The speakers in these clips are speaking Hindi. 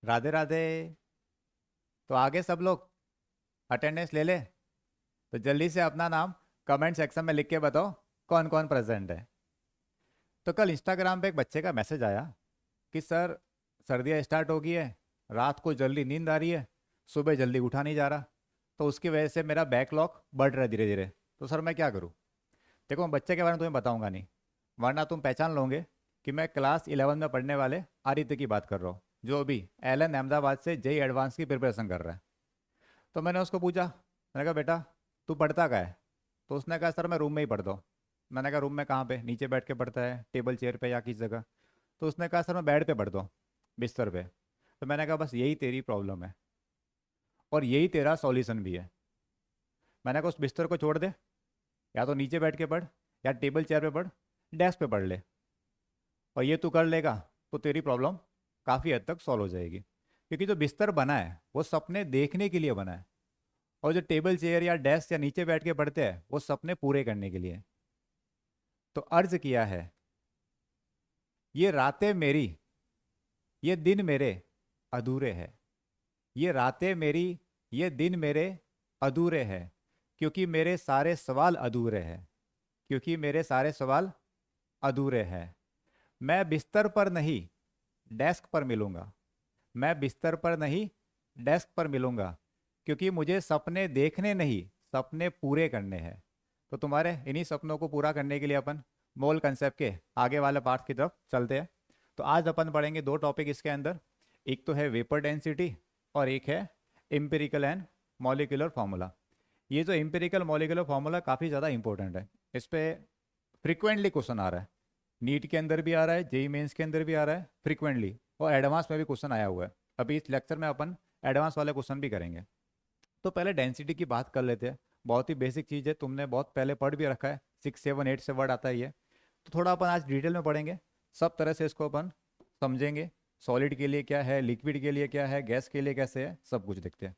राधे राधे। तो आगे सब लोग अटेंडेंस ले ले। तो जल्दी से अपना नाम कमेंट सेक्शन में लिख के बताओ कौन कौन प्रेजेंट है। तो कल इंस्टाग्राम पे एक बच्चे का मैसेज आया कि सर, सर्दियाँ स्टार्ट हो गई है, रात को जल्दी नींद आ रही है, सुबह जल्दी उठा नहीं जा रहा, तो उसकी वजह से मेरा बैकलॉग बढ़ रहा है धीरे धीरे। तो सर मैं क्या करूँ? देखो, मैं बच्चे के बारे में तुम्हें बताऊंगा नहीं, वरना तुम पहचान लोगे कि मैं क्लास 11 में पढ़ने वाले आदित्य की बात कर रहा हूँ, जो अभी एलन अहमदाबाद से जेई एडवांस की प्रिपरेशन कर रहा है। तो मैंने उसको पूछा, मैंने कहा बेटा, तू पढ़ता क्या है? तो उसने कहा सर मैं रूम में ही पढ़ता हूँ। मैंने कहा रूम में कहाँ पे, नीचे बैठ के पढ़ता है, टेबल चेयर पे या किस जगह? तो उसने कहा सर मैं बेड पे पढ़ता हूँ, बिस्तर पे। तो मैंने कहा बस यही तेरी प्रॉब्लम है और यही तेरा सॉल्यूशन भी है। मैंने कहा उस बिस्तर को छोड़ दे, या तो नीचे बैठ के पढ़, या टेबल चेयर पे पढ़, डेस्क पे पढ़ ले, और ये तू कर लेगा तो तेरी प्रॉब्लम काफ़ी हद तक सॉल्व हो जाएगी। क्योंकि जो बिस्तर बना है वो सपने देखने के लिए बना है, और जो टेबल चेयर या डेस्क या नीचे बैठ के पढ़ते हैं वो सपने पूरे करने के लिए। तो अर्ज किया है, ये रातें मेरी, ये दिन मेरे अधूरे हैं। ये रातें मेरी, ये दिन मेरे अधूरे हैं, क्योंकि मेरे सारे सवाल अधूरे हैं, क्योंकि मेरे सारे सवाल अधूरे हैं। मैं बिस्तर पर नहीं, डेस्क पर मिलूंगा। मैं बिस्तर पर नहीं, डेस्क पर मिलूंगा, क्योंकि मुझे सपने देखने नहीं, सपने पूरे करने हैं। तो तुम्हारे इन्हीं सपनों को पूरा करने के लिए अपन मोल कंसेप्ट के आगे वाले पार्ट की तरफ चलते हैं। तो आज अपन पढ़ेंगे दो टॉपिक इसके अंदर। एक तो है वेपर डेंसिटी, और एक है एम्पिरिकल एंड मॉलिक्यूलर फार्मूला। ये जो एम्पिरिकल मॉलिक्यूलर फार्मूला काफ़ी ज़्यादा इंपॉर्टेंट है, इस पे फ्रिक्वेंटली क्वेश्चन आ रहा है। नीट के अंदर भी आ रहा है, जेई मेंस के अंदर भी आ रहा है फ्रिक्वेंटली, और एडवांस में भी क्वेश्चन आया हुआ है। अभी इस लेक्चर में अपन एडवांस वाले क्वेश्चन भी करेंगे। तो पहले डेंसिटी की बात कर लेते हैं। बहुत ही बेसिक चीज़ है, तुमने बहुत पहले पढ़ भी रखा है, 6 7 8 से वर्ड आता ही है। तो थोड़ा अपन आज डिटेल में पढ़ेंगे, सब तरह से इसको अपन समझेंगे। सॉलिड के लिए क्या है, लिक्विड के लिए क्या है, गैस के लिए कैसे है, सब कुछ देखते हैं।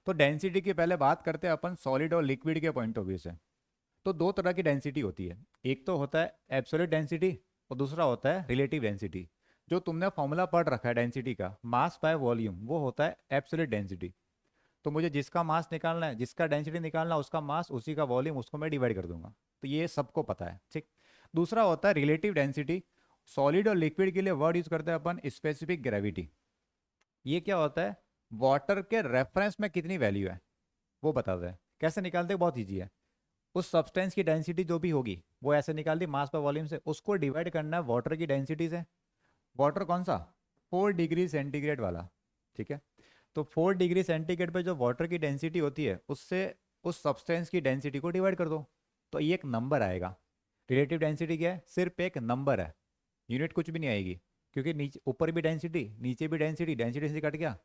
तो डेंसिटी की पहले बात करते हैं अपन सॉलिड और लिक्विड के पॉइंट ऑफ व्यू से। तो दो तरह की डेंसिटी होती है, एक तो होता है एब्सोल्यूट डेंसिटी, और दूसरा होता है रिलेटिव डेंसिटी। जो तुमने फॉर्मूला पढ़ रखा है डेंसिटी का, मास बाय वॉल्यूम, वो होता है एब्सोल्यूट डेंसिटी। तो मुझे जिसका मास निकालना है, जिसका डेंसिटी निकालना है, उसका मास उसी का वॉल्यूम, उसको मैं डिवाइड कर दूंगा। तो ये सबको पता है, ठीक। दूसरा होता है रिलेटिव डेंसिटी। सॉलिड और लिक्विड के लिए वर्ड यूज करते हैं अपन स्पेसिफिक ग्रेविटी। ये क्या होता है? वाटर के रेफरेंस में कितनी वैल्यू है वो बताता है। कैसे निकालते हैं? बहुत ईजी है। उस सब्सटेंस की डेंसिटी जो भी होगी वो ऐसे निकाल दी मास पर वॉल्यूम से, उसको डिवाइड करना है वाटर की डेंसिटी से। वाटर कौन सा? 4 डिग्री सेंटीग्रेड वाला, ठीक है। तो 4 डिग्री सेंटीग्रेड पे जो वाटर की डेंसिटी होती है, उससे उस सब्सटेंस की डेंसिटी को डिवाइड कर दो, तो ये एक नंबर आएगा। रिलेटिव डेंसिटी क्या है? सिर्फ एक नंबर है, यूनिट कुछ भी नहीं आएगी। क्योंकि नीचे ऊपर भी डेंसिटी, नीचे भी डेंसिटी, डेंसिटी से कट गया।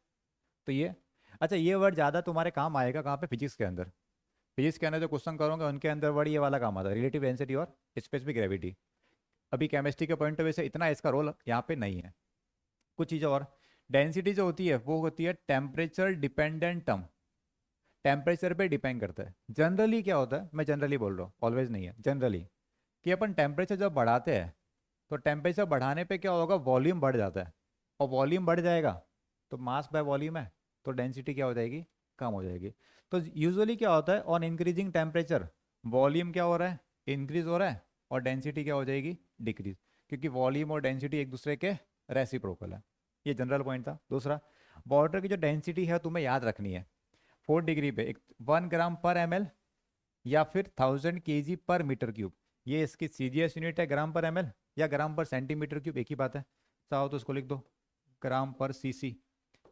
तो ये, अच्छा, ये वर्ड ज़्यादा तुम्हारे काम आएगा कहाँ पे? फिजिक्स के अंदर। फिजिक्स के अंदर जो क्वेश्चन करोगे उनके अंदर वर्ड ये वाला काम आता है, रिलेटिव डेंसिटी और स्पेसिफिक ग्रेविटी। अभी केमिस्ट्री के पॉइंट ऑफ व्यू से इतना इसका रोल यहाँ पे नहीं है। कुछ चीज़ें और, डेंसिटी जो होती है वो होती है टेम्परेचर डिपेंडेंट टर्म। टेम्परेचर पे डिपेंड करता है। जनरली क्या होता है, मैं जनरली बोल रहा हूँ, ऑलवेज नहीं है, जनरली, कि अपन टेम्परेचर जब बढ़ाते हैं तो टेम्परेचर बढ़ाने पे क्या होगा? वॉल्यूम बढ़ जाता है, और वॉल्यूम बढ़ जाएगा तो मास बाय वॉल्यूम है, तो डेंसिटी क्या हो जाएगी? कम हो जाएगी। तो यूजुअली क्या होता है, ऑन इंक्रीजिंग टेम्परेचर वॉल्यूम क्या हो रहा है? इंक्रीज हो रहा है, और डेंसिटी क्या हो जाएगी? डिक्रीज। क्योंकि वॉल्यूम और डेंसिटी एक दूसरे के रेसिप्रोकल है। ये जनरल पॉइंट था। दूसरा, वाटर की जो डेंसिटी है तुम्हें याद रखनी है। 4 डिग्री पे एक 1 ग्राम पर ml, या फिर 1000 kg/m³। ये इसकी सीजीएस यूनिट है, ग्राम पर ml या ग्राम पर सेंटीमीटर क्यूब, एक ही बात है। चाहो तो इसको लिख दो ग्राम पर सीसी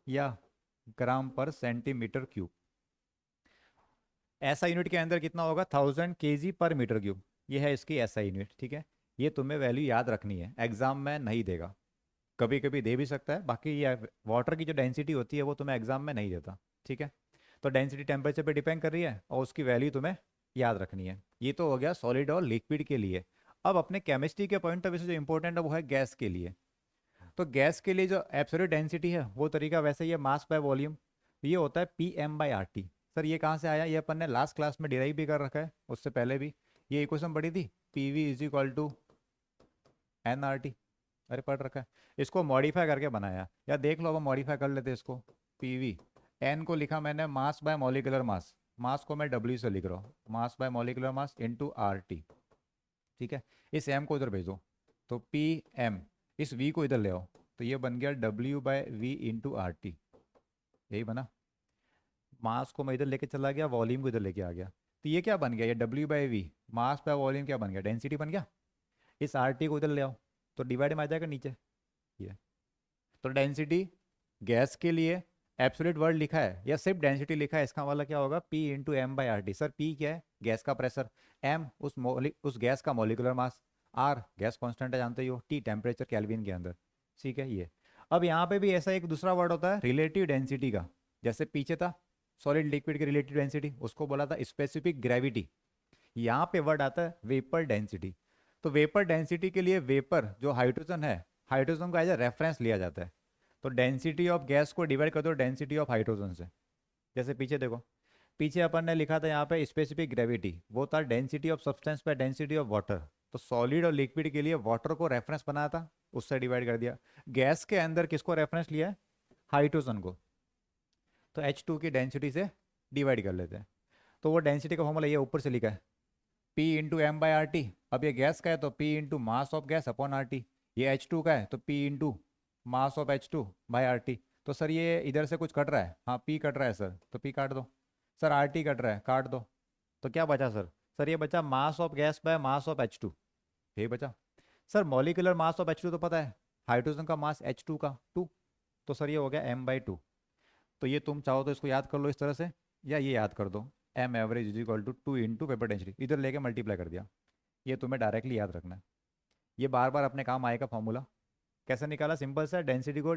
या ग्राम पर सेंटीमीटर क्यूब। ऐसा यूनिट के अंदर कितना होगा? 1000 kg/m³। ये है इसकी ऐसा यूनिट, ठीक है। ये तुम्हें वैल्यू याद रखनी है, एग्जाम में नहीं देगा, कभी कभी दे भी सकता है। बाकी ये वाटर की जो डेंसिटी होती है वो तुम्हें एग्जाम में नहीं देता, ठीक है। तो डेंसिटी टेम्परेचर पे डिपेंड कर रही है, और उसकी वैल्यू तुम्हें याद रखनी है। ये तो हो गया सॉलिड और लिक्विड के लिए। अब अपने केमिस्ट्री के पॉइंट ऑफ व्यू से जो इंपॉर्टेंट है वो है गैस के लिए। तो गैस के लिए जो एब्सोल्यूट डेंसिटी है वो तरीका वैसे ही है, मास बाय वॉल्यूम। ये होता है PM/RT। सर ये कहाँ से आया? ये अपन ने लास्ट क्लास में डिराइव भी कर रखा है, उससे पहले भी ये इक्वेशन पढ़ी थी, PV = NRT। अरे पढ़ रखा है। इसको मॉडिफाई करके बनाया, या देख लो, अब मॉडिफाई कर लेते हैं इसको। पीवी, एन को लिखा मैंने मास बाय मॉलिकुलर मास, मास को मैं डब्ल्यू से लिख रहा हूँ, mass by molecular mass into R T. ठीक है, इस एम को इधर भेजो, तो पी एम, इस वी को इधर ले आओ, तो ये बन गया W by V into R T, यही बना। मास को मैं इधर लेके चला गया, वॉल्यूम को इधर लेके आ गया, तो ये क्या बन गया, ये W by V, mass by volume क्या बन गया, डेंसिटी बन गया। इस आर टी को इधर ले आओ, तो डिवाइड में आ जाएगा नीचे ये। तो डेंसिटी गैस के लिए एब्सोल्यूट वर्ड लिखा है या सिर्फ डेंसिटी लिखा है, इसका वाला क्या होगा, P into M by R T. Sir P क्या है, गैस का प्रेशर, एम उस गैस का molecular mass, R gas constant है जानते ही हो, टी टेम्परेचर केल्विन के अंदर। ठीक है ये। अब यहाँ पे भी ऐसा एक दूसरा वर्ड होता है रिलेटिव डेंसिटी का, जैसे पीछे था सॉलिड लिक्विड की रिलेटिव डेंसिटी, उसको बोला था स्पेसिफिक ग्रेविटी। यहाँ पे वर्ड आता है वेपर डेंसिटी। तो वेपर डेंसिटी के लिए वेपर जो हाइड्रोजन है, हाइड्रोजन को एज ए रेफरेंस लिया जाता है। तो डेंसिटी ऑफ गैस को डिवाइड कर दो डेंसिटी ऑफ हाइड्रोजन से। जैसे पीछे देखो, पीछे अपन ने लिखा था यहाँ पे स्पेसिफिक ग्रेविटी, वो था density of substance by density of water. तो सॉलिड और लिक्विड के लिए वाटर को रेफरेंस बनाया था, उससे डिवाइड कर दिया। गैस के अंदर किसको रेफरेंस लिया है, हाइड्रोजन को, तो H2 की डेंसिटी से डिवाइड कर लेते हैं। तो वो डेंसिटी का फॉर्मूला ये ऊपर से लिखा है, P into M by R T. अब ये गैस का है तो P into mass of gas upon R T. ये H2 का है तो P into mass of H2 by R T. तो सर ये इधर से कुछ कट रहा है, हाँ P कट रहा है सर, तो P काट दो। सर आर टी कट रहा है, काट दो। तो क्या बचा सर, सर ये बचा मास of gas bye mass of H2, यही बचा। Sir molecular mass of H2 तो पता है, हाइड्रोजन का मास H2 का 2, तो सर ये हो गया m/2। तो ये तुम चाहो तो इसको याद कर लो इस तरह से, या ये याद कर दो, M average is equal to 2 into vapour density, इधर लेके मल्टीप्लाई कर दिया। ये तुम्हें डायरेक्टली याद रखना है, ये बार बार अपने काम आएगा फॉर्मूला। कैसे निकाला, सिंपल सा, डेंसिटी को,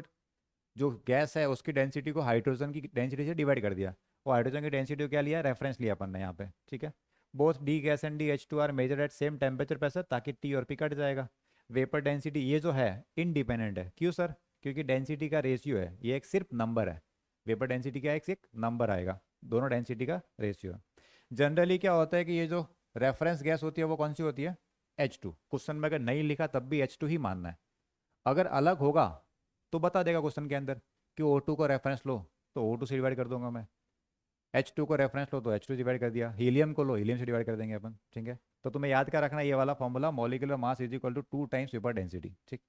जो गैस है उसकी डेंसिटी को हाइड्रोजन की डेंसिटी से डिवाइड कर दिया। वो हाइड्रोजन की डेंसिटी को क्या लिया, रेफरेंस लिया अपन ने यहाँ पे। ठीक है, both D gas and D H two are measured at same temperature pressure, ताकि टी और पी कट जाएगा। वेपर डेंसिटी ये जो है इनडिपेंडेंट है, क्यों सर, क्योंकि डेंसिटी का रेशियो है, ये एक सिर्फ नंबर है। वेपर डेंसिटी क्या है, एक नंबर आएगा, दोनों डेंसिटी का रेशियो है। जनरली क्या होता है कि ये जो रेफरेंस गैस होती है वो कौन सी होती है, H2। क्वेश्चन में अगर नहीं लिखा तब भी H2 ही मानना है, अगर अलग होगा तो बता देगा क्वेश्चन के अंदर कि O2 को रेफरेंस लो, तो O2 से डिवाइड कर दूंगा मैं। H2 को रेफरेंस लो तो H2 डिवाइड कर दिया, हीलियम को लो, हीलियम से डिवाइड कर देंगे अपन। ठीक है, तो तुम्हें याद क्या रखना है, ये वाला formula, molecular mass is equal to 2 times vapour density. ठीक,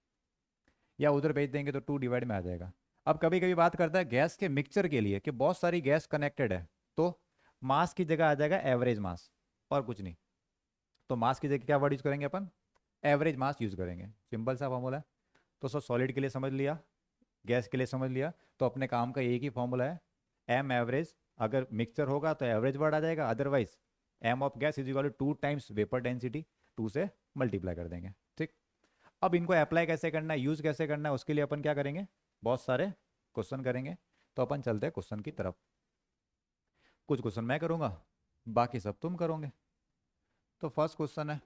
या उधर भेज देंगे तो 2 डिवाइड में आ जाएगा। अब कभी कभी बात करता है गैस के मिक्सचर के लिए कि बहुत सारी गैस कनेक्टेड है, तो मास की जगह आ जाएगा एवरेज मास, और कुछ नहीं। तो मास की जगह क्या वर्ड यूज करेंगे अपन, एवरेज मास यूज करेंगे, सिंपल सा फॉर्मूला है। तो सर सॉलिड के लिए समझ लिया, गैस के लिए समझ लिया, तो अपने काम का एक ही फॉर्मूला है, एम एवरेज। अगर मिक्सचर होगा तो एवरेज वर्ड आ जाएगा, otherwise M of gas is equal to 2 times vapour density, 2 से मल्टीप्लाई कर देंगे। ठीक, अब इनको अप्लाई कैसे करना है, यूज कैसे करना है, उसके लिए अपन क्या करेंगे, बहुत सारे क्वेश्चन करेंगे। तो अपन चलते हैं क्वेश्चन की तरफ। कुछ क्वेश्चन मैं करूंगा, बाकी सब तुम करोगे। तो फर्स्ट क्वेश्चन है,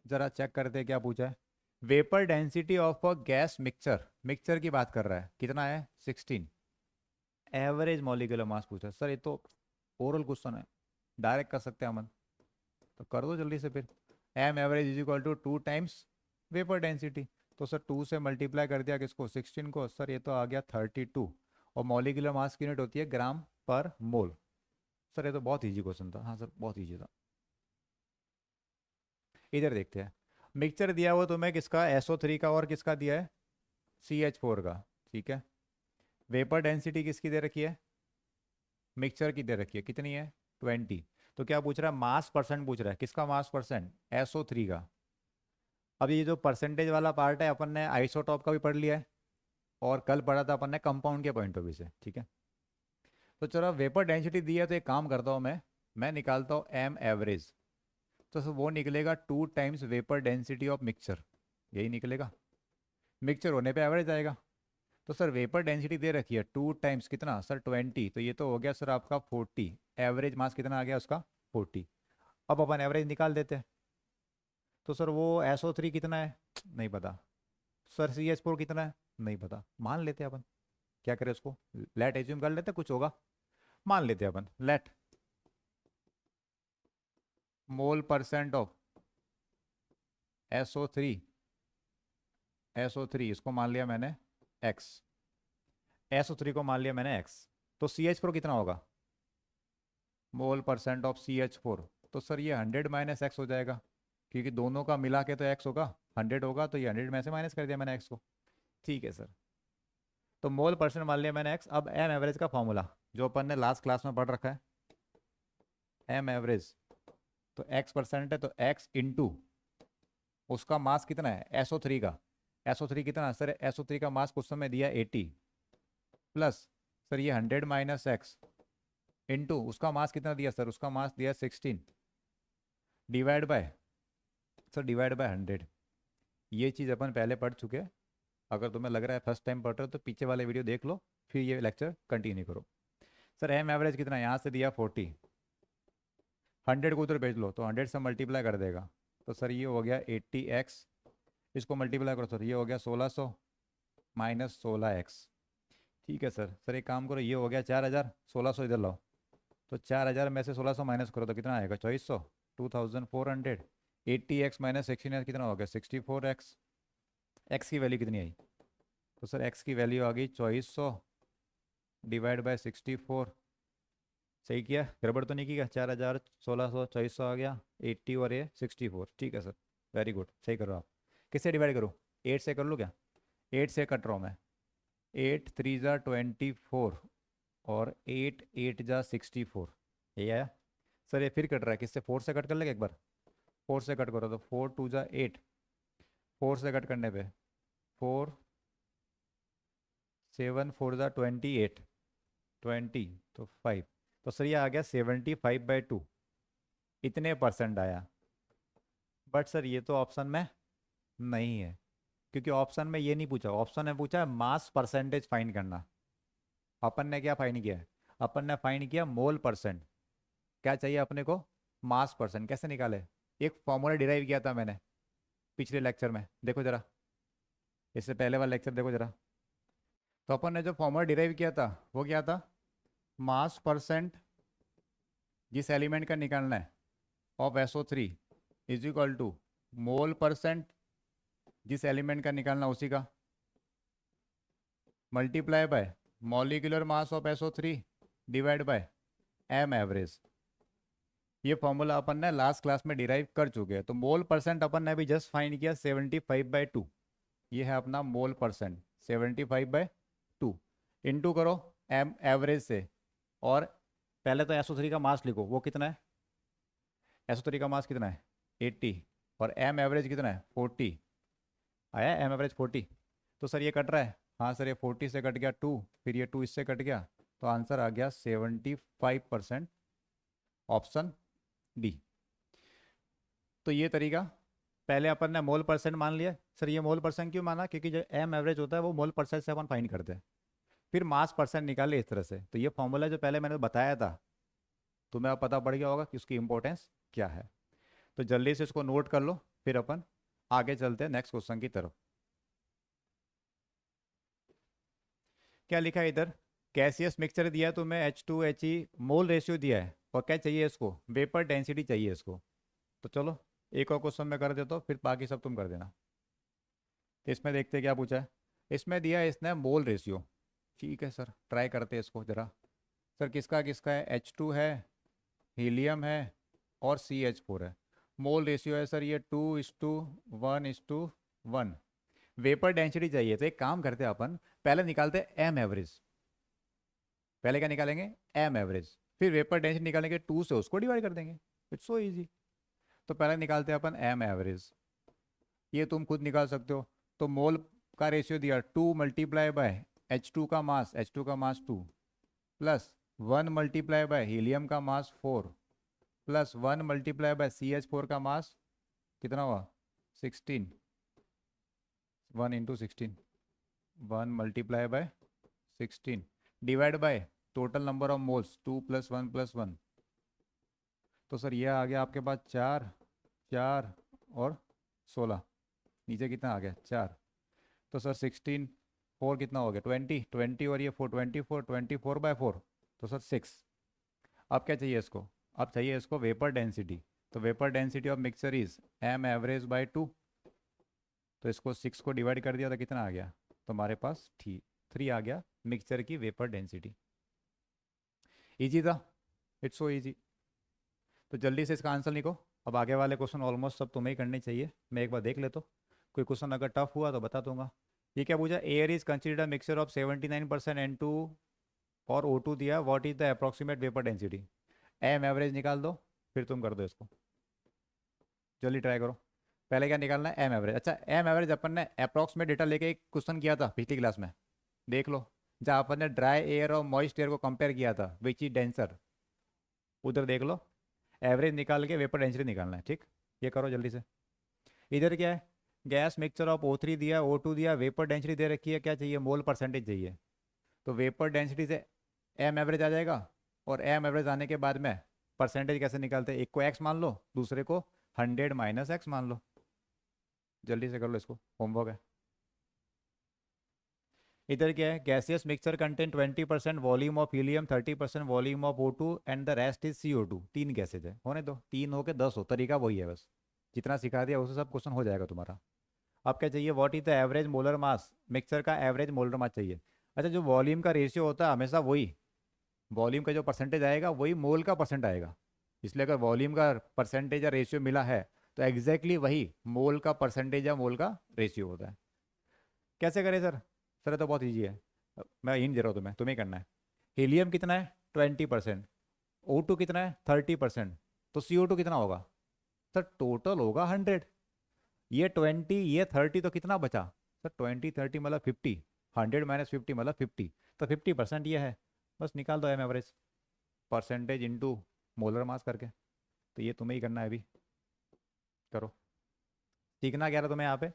जरा चेक करते हैं क्या पूछा है। Vapour density of a gas mixture, mixture की बात कर रहा है, कितना है 16। एवरेज मॉलिक्यूलर मास पूछा है। सर ये तो ओरल क्वेश्चन है, डायरेक्ट कर सकते हैं हम, तो कर दो जल्दी से फिर। M average is equal to 2 times vapour density. तो सर 2 से मल्टीप्लाई कर दिया किसको, 16 को, सर ये तो आ गया 32। और मॉलिक्यूलर मास की यूनिट होती है ग्राम पर मोल। सर ये तो बहुत ईजी क्वेश्चन था, हाँ सर बहुत ईजी था। इधर देखते हैं, मिक्सचर दिया हुआ तुम्हें किसका, SO3 का, और किसका दिया है, CH4 का। ठीक है, वेपर डेंसिटी किसकी दे रखी है, मिक्सचर की दे रखी है, कितनी है 20। तो क्या पूछ रहा है, मास परसेंट पूछ रहा है, किसका मास परसेंट, SO3 का। अब ये जो परसेंटेज वाला पार्ट है अपन ने आइसोटॉप का भी पढ़ लिया है, और कल पढ़ा था अपन ने कंपाउंड के पॉइंट ऑफ व्यू से। ठीक है, तो चलो वेपर डेंसिटी दी है तो एक काम करता हूँ मैं निकालता हूँ एम एवरेज। तो सर वो निकलेगा 2 times vapour density of mixture, यही निकलेगा, मिक्सचर होने पे एवरेज आएगा। तो सर वेपर डेंसिटी दे रखी है 2 टाइम्स कितना सर 20, तो ये तो हो गया सर आपका 40। एवरेज मास कितना आ गया उसका 40। अब अपन एवरेज निकाल देते हैं। तो सर वो SO3 कितना है, नहीं पता। सर CH4 कितना है, नहीं पता, मान लेते हैं अपन। क्या करें उसको, लेट एज्यूम कर लेते हैं कुछ होगा, मान लेते हैं अपन, let mole percent of SO3 SO3 इसको मान लिया मैंने x, SO3 को मान लिया मैंने x, तो CH4 कितना होगा, मोल परसेंट ऑफ CH4। तो सर ये 100 माइनस एक्स हो जाएगा, क्योंकि दोनों का मिला के तो x होगा, 100 होगा, तो ये 100 में से माइनस कर दिया मैंने x को। ठीक है सर, तो मोल परसेंट मान लिया मैंने x। अब एम एवरेज का फॉर्मूला जो अपन ने लास्ट क्लास में पढ़ रखा है, एम एवरेज, तो x परसेंट है तो x इंटू उसका मास कितना है SO3 का, SO3 कितना है सर, SO3 का मास कुछ समय दिया 80, प्लस सर ये 100 माइनस एक्स इंटू उसका मास कितना दिया सर, उसका मास दिया 16, divide by sir, divide by 100। ये चीज़ अपन पहले पढ़ चुके हैं, अगर तुम्हें लग रहा है फर्स्ट टाइम पढ़ रहे हो तो पीछे वाले वीडियो देख लो, फिर ये लेक्चर कंटिन्यू करो। सर एम एवरेज कितना है, यहाँ से दिया 40, 100 को उधर भेज लो तो 100 से मल्टीप्लाई कर देगा, तो सर ये हो गया 80x, इसको मल्टीप्लाई करो सर, ये हो गया 1600 माइनस 16x। ठीक है सर, सर एक काम करो, ये हो गया 4000, 1600 इधर लाओ, तो 4000 में से 1600 माइनस करो तो कितना आएगा 2400, 2400। 80x माइनस 16 कितना हो गया 64x। x की वैल्यू कितनी आई, तो सर x की वैल्यू आ गई 2400 डिवाइड बाय 64। सही किया, गड़बड़ तो नहीं किया, 4000, 1600, 2400 आ गया 80 और ये 64। ठीक है सर, वेरी गुड, सही कर रहे हो आप। किससे डिवाइड करूँ, 8 से कर लूँ क्या, 8 से कट रहा हूँ मैं, 8 3 जा 24 और 8 8 जा 64, यही आया सर। ये फिर कट रहा है, किससे, 4 से कट कर लेगा एक बार, 4 से कट करो तो 4 2 जा 8, 4 से कट करने पे 4 7 4 जा 28, 20 तो 5, तो सर ये आ गया 75/2, इतने परसेंट आया। बट सर ये तो ऑप्शन में नहीं है, क्योंकि ऑप्शन में ये नहीं पूछा, ऑप्शन में पूछा है मास परसेंटेज फाइंड करना। अपन ने क्या फाइंड किया है, अपन ने फाइंड किया मोल परसेंट। क्या चाहिए अपने को, मास परसेंट। कैसे निकाले, एक फॉर्मूला डिराइव किया था मैंने पिछले लेक्चर में, देखो जरा, इससे पहले वाला लेक्चर देखो जरा। तो अपन ने जो फॉर्मूला डिराइव किया था वो क्या था, मास परसेंट जिस एलिमेंट का निकालना है of SO3 is equal to mole percent जिस एलिमेंट का निकालना उसी का, multiply by molecular mass of SO3 divide by M average. ये फॉर्मूला अपन ने लास्ट क्लास में डिराइव कर चुके हैं। तो मोल परसेंट अपन ने अभी जस्ट फाइंड किया 75/2, ये है अपना मोल परसेंट 75/2, इंटू करो एम एवरेज से, और पहले तो SO3 का मास लिखो, वो कितना है, SO3 का मास कितना है 80, और एम एवरेज कितना है 40, आया एम एवरेज 40। तो सर ये कट रहा है, हाँ सर ये 40 से कट गया 2, फिर ये 2 इससे कट गया, तो आंसर आ गया 75%, ऑप्शन डी। तो ये तरीका, पहले अपन ने मोल परसेंट मान लिया। सर ये मोल परसेंट क्यों माना, क्योंकि जो एम एवरेज होता है वो मोल परसेंट से अपन फाइंड करते हैं, फिर मास परसेंट निकाले इस तरह से। तो ये फॉर्मूला जो पहले मैंने बताया था, तुम्हें अब पता पड़ गया होगा कि उसकी इंपॉर्टेंस क्या है। तो जल्दी से इसको नोट कर लो, फिर अपन आगे चलते हैं नेक्स्ट क्वेश्चन की तरफ। क्या लिखा है इधर, गैसियस मिक्सचर दिया है तुम्हें H2HE, मोल रेशियो दिया है, और क्या चाहिए इसको, वेपर डेंसिटी चाहिए इसको। तो चलो एक और क्वेश्चन में कर देता हूँ, फिर बाकी सब तुम कर देना। तो इसमें देखते हैं क्या पूछा है, इसमें दिया है इसने मोल रेशियो। ठीक है सर, ट्राई करते हैं इसको जरा। सर किसका किसका है, H2 है, हीलियम है, और CH4 है। मोल रेशियो है सर ये 2:1:1। वेपर डेंसिटी चाहिए, तो एक काम करते हैं अपन, पहले निकालते हैं एम एवरेज। पहले क्या निकालेंगे, एम एवरेज, फिर वेपर डेंसिटी निकालेंगे 2 से उसको डिवाइड कर देंगे, इट्स सो इजी। तो पहले निकालते हैं अपन एम एवरेज, ये तुम खुद निकाल सकते हो। तो मोल का रेशियो दिया 2 मल्टीप्लाई बाय H2 का मास, H2 का मास 2, प्लस 1 मल्टीप्लाई बाय हीलियम का मास 4, प्लस 1 मल्टीप्लाई बाय CH4 का मास कितना हुआ 16, 1 into 16, 1 multiply by 16 divide by total number of moles 2 + 1 + 1। तो सर ये आ गया आपके पास 4 4 और 16, नीचे कितना आ गया 4, तो सर 16 4 कितना हो गया 20, 20 और ये 4 24, 24/4, तो सर 6। अब क्या चाहिए इसको, अब चाहिए इसको वेपर डेंसिटी। तो vapour density of mixture is M average by 2। तो इसको 6 को डिवाइड कर दिया तो कितना आ गया तुम्हारे पास? 3 आ गया मिक्सचर की वेपर डेंसिटी। इजी था, इट्स सो इजी। तो जल्दी से इसका आंसर लिखो। अब आगे वाले क्वेश्चन ऑलमोस्ट सब तुम्हें ही करने चाहिए, मैं एक बार देख लेता हूँ। कोई क्वेश्चन अगर टफ हुआ तो बता दूंगा। ये क्या पूछा? Air is considered mixture of 79% N2 और O2 दिया, what is the approximate vapour density? M average निकाल दो, फिर तुम कर दो इसको, जल्दी ट्राई करो। पहले क्या निकालना है? M average. अच्छा, एम एवरेज अपन ने अप्रॉक्सीमेट डेटा लेके एक क्वेश्चन किया था पिछली क्लास में, देख लो, जहाँ अपन ने ड्राई एयर और मॉइस्ट एयर को कंपेयर किया था, विच इज डेंसर, उधर देख लो। एवरेज निकाल के वेपर डेंसिटी निकालना है, ठीक? ये करो जल्दी से। इधर क्या है? गैस मिक्सचर ऑफ O3 दिया, O2 दिया, वेपर डेंसिटी दे रखी है, क्या चाहिए? मोल परसेंटेज चाहिए। तो वेपर डेंसिटी से एम एवरेज आ जाएगा, और एम एवरेज आने के बाद में परसेंटेज कैसे निकालते हैं? एक को एक्स मान लो, दूसरे को 100 माइनस एक्स मान लो। जल्दी से कर लो, इसको होमवर्क है। इधर क्या है? Gaseous mixture contain 20% volume of helium, 30% volume of O2 and the rest is CO2। 3 gases है, होने दो, 3 हो के 10 हो, तरीका वही है बस, जितना सिखा दिया उससे सब क्वेश्चन हो जाएगा तुम्हारा। अब क्या चाहिए? What is the average molar mass? Mixture का एवरेज मोलर मास चाहिए। अच्छा, जो वॉल्यूम का रेशियो होता है हमेशा वही, वॉल्यूम का जो परसेंटेज आएगा वही मोल का परसेंट आएगा। इसलिए अगर वॉल्यूम का परसेंटेज या रेशियो मिला है तो एग्जैक्टली वही मोल का परसेंटेज या मोल का रेशियो होता है। कैसे करें सर? सर ये तो बहुत ईजी है, मैं हिंट दे रहा हूँ तुम्हें, तुम्हें करना है। हीलियम कितना है? 20%। O2 कितना है? 30%। तो CO2 कितना होगा? सर टोटल होगा 100। ये 20, ये 30, तो कितना बचा? सर 20 30 मतलब 50, 100 माइनस 50 मतलब 50, तो 50% ये है। बस निकाल दो M average, percentage into molar mass करके। तो ये तुम्हें ही करना है अभी, करो। सीखना क्या रहा तुम्हें यहाँ पे?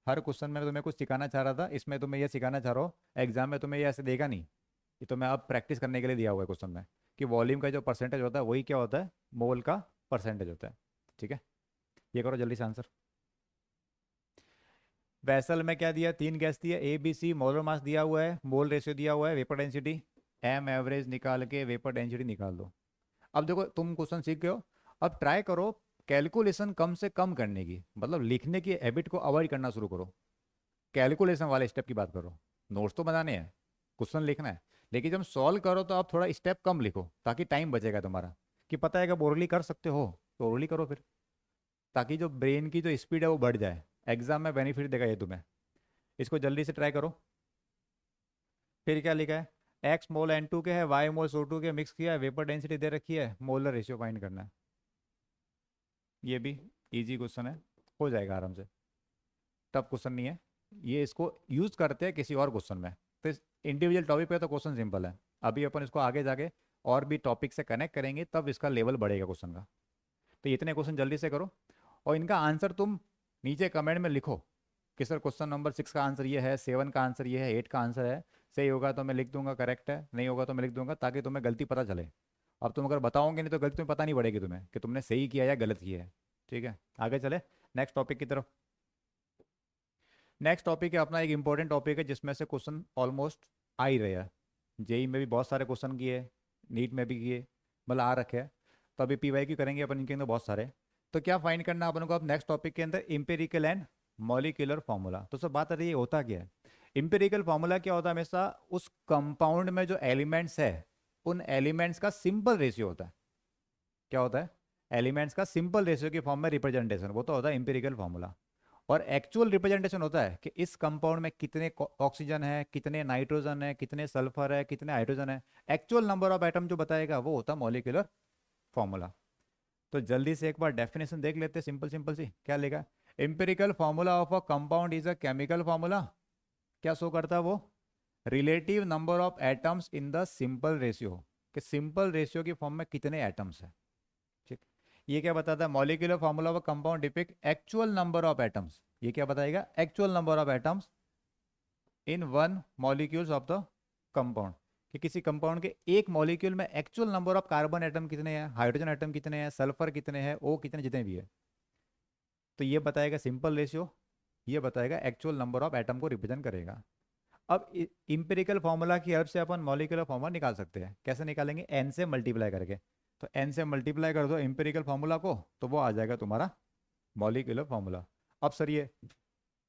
हर क्वेश्चन में तुम्हें कुछ सिखाना चाह रहा था, इसमें तुम्हें ये सिखाना चाह रहा हूँ। एग्जाम में तुम्हें ये ऐसे देगा नहीं, ये तो मैं अब प्रैक्टिस करने के लिए दिया हुआ है क्वेश्चन में, कि वॉल्यूम का जो परसेंटेज होता है वही क्या होता है? मोल का परसेंटेज होता है। ठीक है, ये करो जल्दी से आंसर। वैसल में क्या दिया? 3 गैस दिया, ABC, मोलर मास दिया हुआ है, मोल रेशियो दिया हुआ है, वेपर डेंसिटी। एम एवरेज निकाल के वेपर डेंसिटी निकाल दो। अब देखो तुम क्वेश्चन सीख गए हो, अब ट्राई करो कैलकुलेशन कम से कम करने की, मतलब लिखने की हैबिट को अवॉइड करना शुरू करो। कैलकुलेशन वाले स्टेप की बात करो। नोट्स तो बनाने हैं, क्वेश्चन लिखना है, लेकिन जब सॉल्व करो तो आप थोड़ा स्टेप कम लिखो, ताकि टाइम बचेगा तुम्हारा। कि पता है कि बोरली कर सकते हो तो ओरली करो फिर, ताकि जो ब्रेन की जो स्पीड है वो बढ़ जाए। एग्जाम में बेनिफिट देगा ये तुम्हें। इसको जल्दी से ट्राई करो। फिर क्या लिखा है? एक्स मोल N2 के है, वाई मोल SO2 के, मिक्स किया है, वेपर डेंसिटी दे रखी है, मोलर रेशियो फाइंड करना है। ये भी इजी क्वेश्चन है, हो जाएगा आराम से, टफ क्वेश्चन नहीं है। ये इसको यूज करते हैं किसी और क्वेश्चन में, तो इंडिविजुअल टॉपिक पे तो क्वेश्चन सिंपल है। अभी अपन इसको आगे जाके और भी टॉपिक से कनेक्ट करेंगे, तब इसका लेवल बढ़ेगा क्वेश्चन का। तो इतने क्वेश्चन जल्दी से करो, और इनका आंसर तुम नीचे कमेंट में लिखो कि सर क्वेश्चन नंबर 6 का आंसर ये है, 7 का आंसर ये है, 8 का आंसर है। सही होगा तो मैं लिख दूंगा करेक्ट है, नहीं होगा तो मैं लिख दूंगा, ताकि तुम्हें गलती पता चले। अब तुम अगर बताओगे नहीं तो गलती तुम्हें पता नहीं पड़ेगी तुम्हें कि तुमने सही किया या गलत किया है। ठीक है, आगे चले नेक्स्ट टॉपिक की तरफ। नेक्स्ट टॉपिक है अपना एक इंपॉर्टेंट टॉपिक है, जिसमें से क्वेश्चन ऑलमोस्ट आ ही रहे हैं। जेई में भी बहुत सारे क्वेश्चन किए, नीट में भी किए, मतलब आ रखे हैं। तो अभी PYQ करेंगे अपन इनके अंदर बहुत सारे। तो क्या फाइंड करना अपन को अब नेक्स्ट टॉपिक के अंदर? Empirical and molecular formula. तो सब बात आ रही है होता क्या है? इंपेरिकल फार्मूला क्या होता है? हमेशा उस कंपाउंड में जो एलिमेंट्स है, उन एलिमेंट्स का सिंपल रेशियो होता है। क्या होता है? एलिमेंट्स का सिंपल रेशियो की फॉर्म में रिप्रेजेंटेशन, वो तो होता है इंपेरिकल फार्मूला। और एक्चुअल रिप्रेजेंटेशन होता है कि इस कंपाउंड में कितने ऑक्सीजन है, कितने नाइट्रोजन है, कितने सल्फर है, कितने हाइड्रोजन है। एक्चुअल नंबर ऑफ एटम जो बताएगा वो होता है मॉलिक्यूलर फार्मूला। तो जल्दी से एक बार डेफिनेशन देख लेते हैं, सिंपल सिंपल सी। क्या लिखा? Empirical formula of a compound is a chemical formula. क्या शो करता है वो? Relative number of atoms in the simple ratio, कि सिंपल रेशियो की फॉर्म में कितने एटम्स है। ठीक, ये क्या बताता है? Molecular formula of compound depict actual number of atoms. ये क्या बताएगा? Actual number of atoms in one molecules of the compound, कि किसी कंपाउंड के एक मॉलिक्यूल में actual number of carbon atom कितने हैं, हाइड्रोजन एटम कितने हैं, सल्फर कितने हैं, ओ कितने, जितने भी है। तो ये बताएगा सिंपल रेशियो, ये बताएगा एक्चुअल नंबर ऑफ एटम को रिप्रेजेंट करेगा। अब इंपेरिकल फार्मूला की हेल्प से अपन मॉलिक्यूलर फार्मूला निकाल सकते हैं। कैसे निकालेंगे? एन से मल्टीप्लाई करके। तो एन से मल्टीप्लाई कर दो इंपेरिकल फार्मूला को, तो वो आ जाएगा तुम्हारा मॉलिक्यूलर फार्मूला। अब सर ये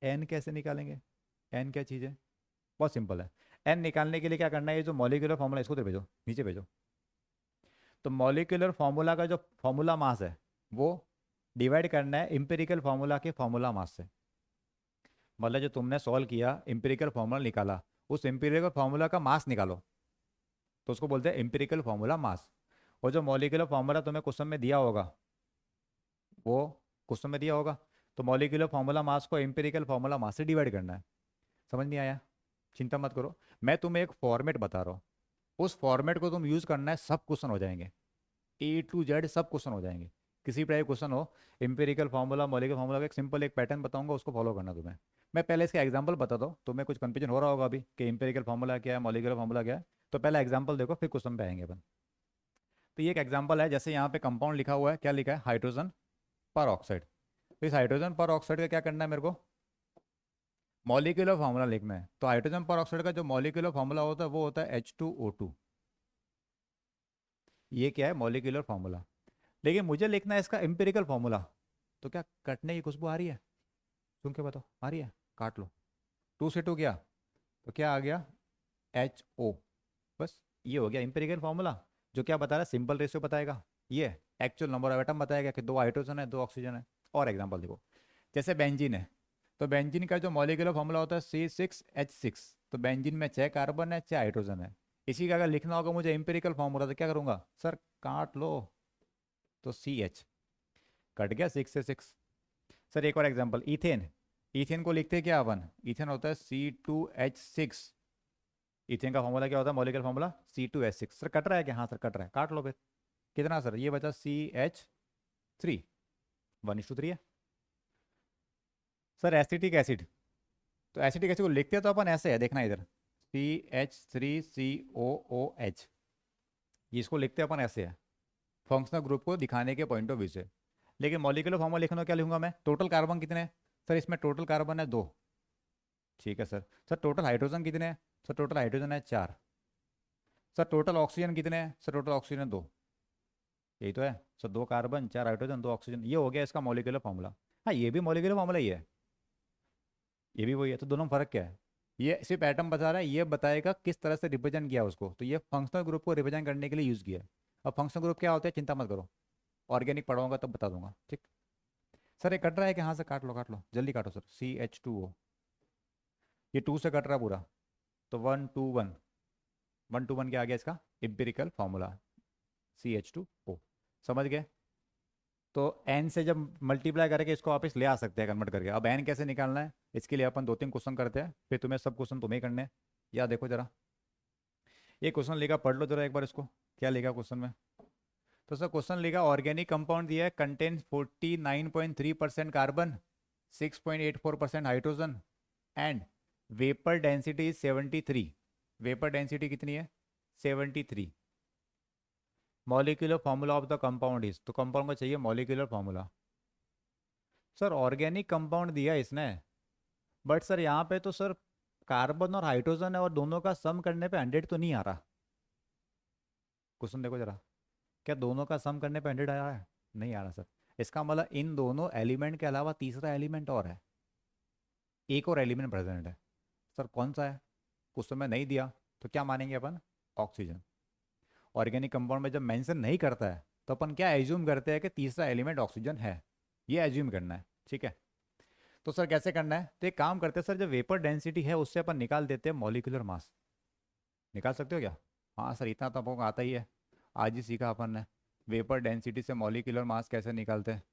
एन कैसे निकालेंगे? एन क्या चीज़ है? बहुत सिंपल है। एन निकालने के लिए क्या करना है, ये जो मॉलिक्यूलर फॉर्मूला इसको तो भेजो, नीचे भेजो। तो मॉलिक्यूलर फॉर्मूला का जो फॉर्मूला मास है वो डिवाइड करना है इम्पेरिकल फॉर्मूला के फॉर्मूला मास से। मतलब जो तुमने सॉल्व किया, इम्पेरिकल फॉर्मूला निकाला, उस इम्पेरिकल फॉर्मूला का मास निकालो, तो उसको बोलते हैं इम्पेरिकल फॉर्मूला मास। और जो मॉलिक्यूलर फॉर्मूला तुम्हें क्वेश्चन में दिया होगा, वो क्वेश्चन में दिया होगा, तो मॉलिक्यूलर फॉर्मूला मास को एम्पिरिकल फॉर्मूला मास से डिवाइड करना है। समझ नहीं आया? चिंता मत करो, मैं तुम्हें एक फॉर्मेट बता रहा हूँ, उस फॉर्मेट को तुम यूज करना है, सब क्वेश्चन हो जाएंगे, A to Z सब क्वेश्चन हो जाएंगे। किसी टाइप क्वेश्चन हो, एम्पिरिकल फार्मूला मॉलिक्यूलर फार्मूला का एक सिंपल एक पैटर्न बताऊंगा, उसको फॉलो करना तुम्हें। मैं पहले इसका एग्जांपल बताता हूँ, तुम्हें कुछ कंफ्यूजन हो रहा होगा अभी कि एम्पिरिकल फार्मूला क्या है, मॉलिक्यूलर फार्मूला क्या है। तो पहला एग्जांपल देखो, फिर क्वेश्चन पे आएंगे अपन। तो ये एक एग्जांपल है, जैसे यहाँ पे कंपाउंड लिखा हुआ है, क्या लिखा है, हाइड्रोजन पर ऑक्साइड। तो इस हाइड्रोजन पर ऑक्साइड का क्या करना है मेरे को, मॉलिक्यूलर फार्मूला लिखना है। तो हाइड्रोजन पर ऑक्साइड का जो मॉलिक्यूलर फार्मूला होता है वो होता है H2O2। ये क्या है, मॉलिक्यूलर फार्मूला। लेकिन मुझे लिखना है इसका एम्पिरिकल फार्मूला। तो क्या कटने की खुशबू आ रही है? सुन के बताओ, आ रही है? काट लो। 2 से 2 गया, तो क्या आ गया, HO। बस ये हो गया एम्पिरिकल फार्मूला। जो क्या बता रहा है, सिंपल रेशियो बताएगा, ये एक्चुअल नंबर ऑफ एटम बताएगा कि 2 हाइड्रोजन है 2 ऑक्सीजन है। और एग्जांपल देखो, जैसे बेंजीन है, तो बेंजीन का जो मॉलिक्यूलर फार्मूला होता है C6H6। तो बेंजीन में 6 कार्बन है 6 हाइड्रोजन है। इसी का अगर लिखना होगा मुझे एम्पिरिकल फार्मूला, तो क्या करूंगा सर, काट लो, तो CH, कट गया 6 से 6। सर एक और एग्जांपल, इथेन। इथेन को लिखते हैं क्या अपन, इथेन होता है C2H6। इथेन का फॉर्मूला क्या होता है, molecular formula C2H6। Sir cut रहा है क्या? हाँ सर कट रहा है, काट लो फिर। कितना सर, ये बचा CH3, 1:3 है। सर एसिटिक एसिड, तो एसिटिक एसिड को लिखते हैं तो अपन ऐसे है, देखना इधर, CH3COOH। ये इसको लिखते हैं अपन ऐसे है, फंक्शनल ग्रुप को दिखाने के पॉइंट ऑफ व्यू से। लेकिन मॉलिक्यूलर फॉर्मूला लिखना क्या लिखूंगा मैं, टोटल कार्बन कितने हैं? सर इसमें टोटल कार्बन है 2। ठीक है सर। सर टोटल हाइड्रोजन कितने हैं? सर टोटल हाइड्रोजन है 4। सर टोटल ऑक्सीजन कितने हैं? Sir total oxygen 2। यही तो है सर, 2 कार्बन 4 हाइड्रोजन 2 ऑक्सीजन, ये हो गया इसका मॉलिक्यूलर फॉर्मूला। हाँ ये भी मॉलिक्यूलर फॉर्मूला ही है, ये भी वही है, तो दोनों में फर्क क्या है? ये सिर्फ एटम बता रहा है, ये बताएगा किस तरह से रिप्रेजेंट किया उसको, तो ये फंक्शनल ग्रुप को रिप्रेजेंट करने के लिए यूज़ किया है। अब फंक्शनल ग्रुप क्या होता है चिंता मत करो, ऑर्गेनिक पढ़ाऊंगा तब बता दूंगा, ठीक। सर ये कट रहा है कि, हाँ से काट लो काट लो, जल्दी काटो सर। CH2O, ये 2 से कट रहा है पूरा, तो 1 2 1, 1 2 1 क्या आ गया इसका एम्पिरिकल फार्मूला, CH2O। समझ गए? तो एन से जब मल्टीप्लाई करके इसको वापस ले आ सकते हैं कन्वर्ट करके। अब एन कैसे निकालना है, इसके लिए अपन 2 3 क्वेश्चन करते हैं, फिर तुम्हें सब क्वेश्चन तुम्हें ही करने हैं। या देखो जरा, ये क्वेश्चन लिखा, पढ़ लो जरा एक बार इसको, क्या लिखा क्वेश्चन में। तो सर क्वेश्चन लिखा, ऑर्गेनिक कंपाउंड दिया है, contain 49.3% carbon, 6.84% hydrogen and vapour density is 73। Vapour density कितनी है? 73। Molecular formula of the compound is, तो कंपाउंड को चाहिए molecular formula. Sir organic compound दिया इसने, बट सर यहाँ पे तो सर कार्बन और हाइड्रोजन है और दोनों का सम करने पे 100 तो नहीं आ रहा। क्वेश्चन देखो जरा, क्या दोनों का सम करने पे 100 आ रहा है? नहीं आ रहा सर। इसका मतलब इन दोनों एलिमेंट के अलावा तीसरा एलिमेंट और है, एक और एलिमेंट प्रेजेंट है। सर कौन सा है? क्वेश्चन में नहीं दिया, तो क्या मानेंगे अपन, ऑक्सीजन। ऑर्गेनिक कंपाउंड में जब मेंशन नहीं करता है तो अपन क्या एज्यूम करते हैं कि तीसरा एलिमेंट ऑक्सीजन है, ये एज्यूम करना है, ठीक है। तो सर कैसे करना है, तो एक काम करते हैं सर, जो वेपर डेंसिटी है उससे अपन निकाल देते हैं मॉलिक्यूलर मास। निकाल सकते हो क्या? हाँ सर इतना तो आपको आता ही है, आज ही सीखा अपन ने। वेपर डेंसिटी से मॉलिक्यूलर मास कैसे निकालते हैं,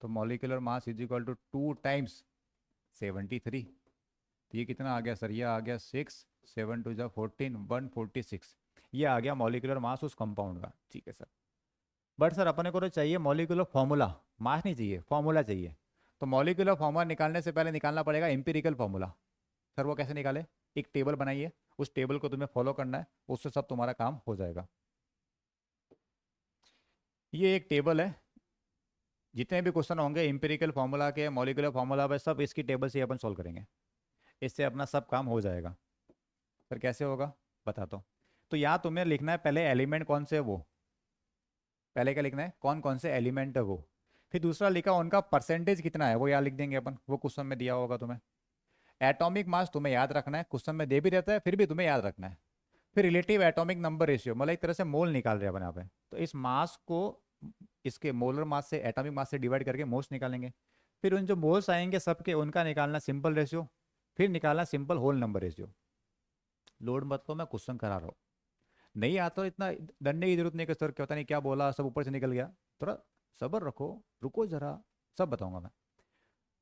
तो molecular mass is equal to 2 × 73। तो ये कितना आ गया सर, ये आ गया 6, 7 2 14, 146। ये आ गया मॉलिक्यूलर मास उस कंपाउंड का, ठीक है सर। बट सर अपने को तो चाहिए मॉलिक्यूलर फॉर्मूला, मास नहीं चाहिए, फॉर्मूला चाहिए। तो मॉलिक्यूलर फॉर्मूला निकालने से पहले निकालना पड़ेगा एम्पिरिकल फॉर्मूला। सर वो कैसे निकाले, एक टेबल बनाइए, उस टेबल को तुम्हें फॉलो करना है, उससे सब तुम्हारा काम हो जाएगा। ये एक टेबल है, जितने भी क्वेश्चन होंगे एम्पिरिकल फार्मूला के, मॉलिक्यूलर फार्मूला पे, सब इसकी टेबल से ही अपन सॉल्व करेंगे, इससे अपना सब काम हो जाएगा। सर कैसे होगा बताता हूँ। तो यहाँ तुम्हें लिखना है पहले एलिमेंट कौन से है वो, पहले क्या लिखना है, कौन कौन से एलिमेंट है वो। फिर दूसरा लिखा उनका परसेंटेज कितना है, वो यहाँ लिख देंगे अपन, वो क्वेश्चन में दिया होगा तुम्हें। एटॉमिक मास तुम्हें याद रखना है, क्वेश्चन में दे भी रहता है फिर भी तुम्हें याद रखना है। फिर रिलेटिव एटॉमिक नंबर रेशियो, मतलब एक तरह से मोल निकाल रहे हैं अपन यहाँ पे, तो इस मास को इसके मोलर मास से एटॉमिक मास से डिवाइड करके मोल्स निकालेंगे। फिर उन जो मोल्स आएंगे सबके उनका निकालना सिंपल रेशियो, फिर निकालना simple whole number ratio. Load मत लो, मैं क्वेश्चन करा रहा हूँ, नहीं आता तो इतना डरने की जरूरत नहीं कि सर क्या पता नहीं क्या बोला, सब ऊपर से निकल गया। थोड़ा सब्र रखो, रुको जरा, सब बताऊंगा मैं।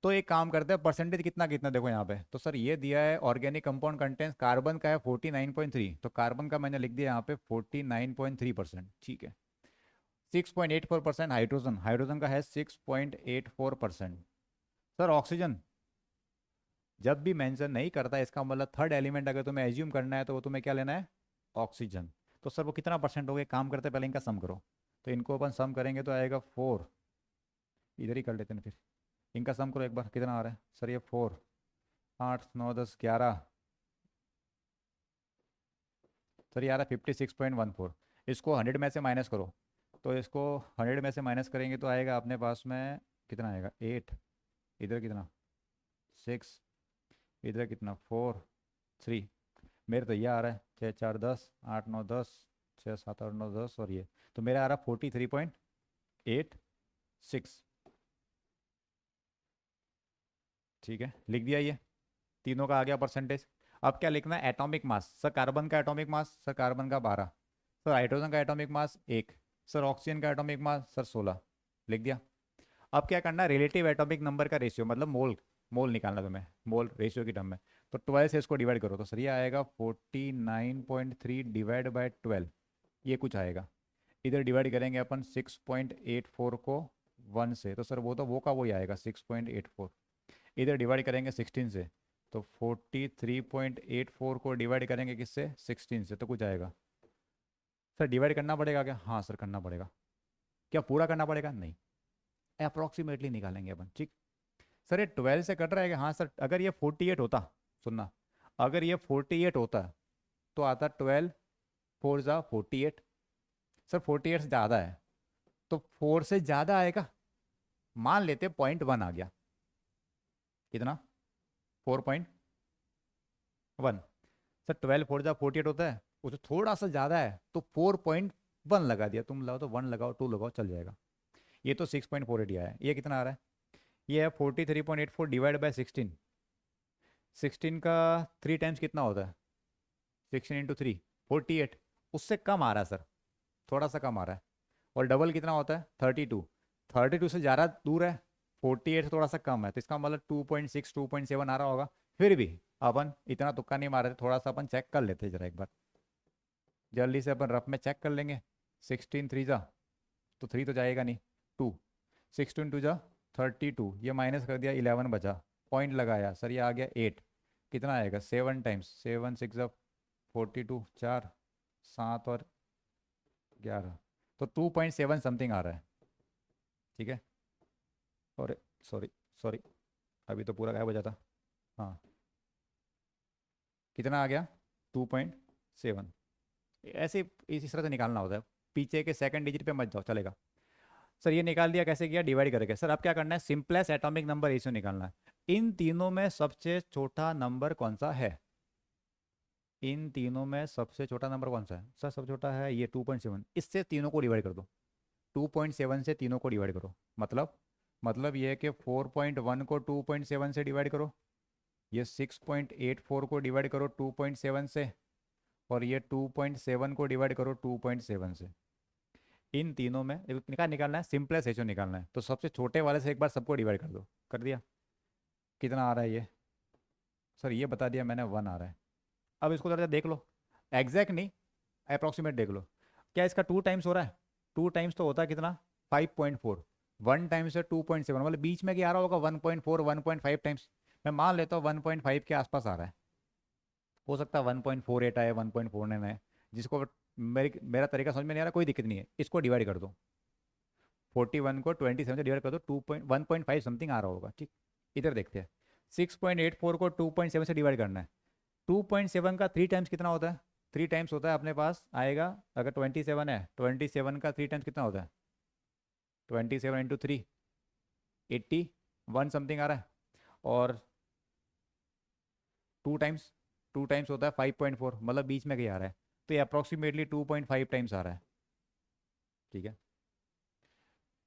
तो एक काम करते हैं, परसेंटेज कितना कितना देखो यहाँ पे, तो सर ये दिया है ऑर्गेनिक कंपाउंड कंटेंस, कार्बन का है 49.3, तो कार्बन का मैंने लिख दिया यहाँ पे 49.3%, ठीक है। 6.84% हाइड्रोजन, हाइड्रोजन का है 6.84%। सर ऑक्सीजन जब भी मेंशन नहीं करता इसका मतलब थर्ड एलिमेंट अगर तुम्हें एज्यूम करना है तो वो तुम्हें क्या लेना है, ऑक्सीजन। तो सर वो कितना परसेंट हो गया, काम करते पहले इनका सम करो। तो इनको अपन सम करेंगे तो आएगा 4, इधर ही कर लेते हैं फिर, इनका सम करो एक बार, कितना आ रहा है सर ये 4, 8 9 10 11, सर ये आ रहा है 56.14। इसको 100 में से माइनस करो, तो इसको 100 में से माइनस करेंगे तो आएगा अपने पास में कितना आएगा 8, इधर कितना 6, इधर कितना 4 3, मेरे तो ये आ रहा है 6 4 10, 8 9 10, 6 7 8 9 10, और ये तो मेरा आ रहा है 43.86, ठीक है लिख दिया ये, तीनों का आ गया परसेंटेज। अब क्या लिखना है, एटॉमिक मास, सर कार्बन का एटॉमिक मास, सर कार्बन का 12, सर हाइड्रोजन का एटॉमिक मास 1, सर ऑक्सीजन का एटॉमिक मास सर 16, लिख दिया। अब क्या करना है, रिलेटिव एटॉमिक नंबर का रेशियो, मतलब मोल, मोल निकालना तुम्हें मोल रेशियो की टर्म में। तो 12 से इसको डिवाइड करो तो सर ये आएगा 49.3 डिवाइड बाय 12, ये कुछ आएगा। इधर डिवाइड करेंगे अपन 6.84 को 1 से, तो सर वो तो वो का वही आएगा 6.84। इधर डिवाइड करेंगे 16 से, तो 43.84 को डिवाइड करेंगे किससे, 16 से, तो कुछ आएगा। सर डिवाइड करना पड़ेगा क्या, हाँ सर करना पड़ेगा। क्या पूरा करना पड़ेगा, नहीं, अप्रॉक्सीमेटली निकालेंगे अपन, ठीक। सर ये 12 से कट रहा है क्या, हाँ सर, अगर ये 48 होता, सुनना, अगर ये 48 होता तो आता 12 4 जा 48, सर 48 से ज़्यादा है तो 4 से ज़्यादा आएगा, मान लेते 0.1 आ गया, कितना 4.1, सर 12 4 जा 48 होता है, उससे थोड़ा सा ज़्यादा है तो 4.1 लगा दिया, तुम लगाओ तो 1 लगाओ 2 लगाओ चल जाएगा। ये तो 6.48 आया है, ये कितना आ रहा है, ये है 43.84 डिवाइड बाय 16, 16 का 3 टाइम्स कितना होता है, 16 इंटू 3 48, उससे कम आ रहा है सर, थोड़ा सा कम आ रहा है। और डबल कितना होता है 32, 32 से ज़्यादा दूर है, 48 से थोड़ा सा कम है, तो इसका मतलब 2.6 2.7 आ रहा होगा। फिर भी अपन इतना तुक्का नहीं मार रहे थे, थोड़ा सा अपन चेक कर लेते जरा एक बार, जल्दी से अपन रफ में चेक कर लेंगे। 16 3 जा तो 3 तो जाएगा नहीं, 2, 16 2 जा 32, ये माइनस कर दिया 11 बचा, पॉइंट लगाया सर ये आ गया 8, कितना आएगा 7 टाइम्स, 7 6 जा 42, 4 7 और 11, तो 2.7 समथिंग आ रहा है, ठीक है। और सॉरी सॉरी, अभी तो पूरा गायब हो जाता, हाँ कितना आ गया 2.7, ऐसे इस तरह से निकालना होता है, पीछे के सेकंड डिजिट पे मत जाओ चलेगा। सर ये निकाल दिया, कैसे किया, डिवाइड करके। सर अब क्या करना है, सिंपलेस्ट एटॉमिक नंबर रेशियो निकालना है। इन तीनों में सबसे छोटा नंबर कौन सा है, इन तीनों में सबसे छोटा नंबर कौन सा है, सर सबसे छोटा है ये 2.7, इससे तीनों को डिवाइड कर दो, 2.7 से तीनों को डिवाइड करो, मतलब ये है कि 4.1 को 2.7 से डिवाइड करो, ये 6.84 को डिवाइड करो 2.7 से, और ये 2.7 को डिवाइड करो 2.7 से। इन तीनों में क्या निकालना है, सिंपलेस्ट रेशियो निकालना है, तो सबसे छोटे वाले से एक बार सबको डिवाइड कर दो, कर दिया, कितना आ रहा है ये, सर ये बता दिया मैंने 1 आ रहा है। अब इसको थोड़ा सा देख लो, एग्जैक्ट नहीं अप्रॉक्सीमेट देख लो, क्या इसका 2 टाइम्स हो रहा है, 2 टाइम्स तो होता है कितना 5.4, 1 टाइम्स है 2.7, मतलब बीच में क्या आ रहा होगा 1.4 1.5 टाइम्स, मैं मान लेता हूँ 1.5 के आसपास आ रहा है, हो सकता है 1.48 आए 1.49 आए, जिसको मेरा तरीका समझ में नहीं आ रहा, कोई दिक्कत नहीं है, इसको डिवाइड कर दो, 41 को 27 से डिवाइड कर दो, 1.5 समथिंग आ रहा होगा, ठीक। इधर देखते हैं, 6.84 को 2.7 से डिवाइड करना है, 2.7 का 3 टाइम्स कितना होता है, 3 टाइम्स होता है अपने पास आएगा, अगर 27 है 27 का 3 टाइम्स कितना होता है 27 इंटू 3, 81 समथिंग आ रहा है, और 2 टाइम्स होता है 5.4, मतलब बीच में कहीं आ रहा है, तो ये अप्रॉक्सीमेटली 2.5 टाइम्स आ रहा है। ठीक है,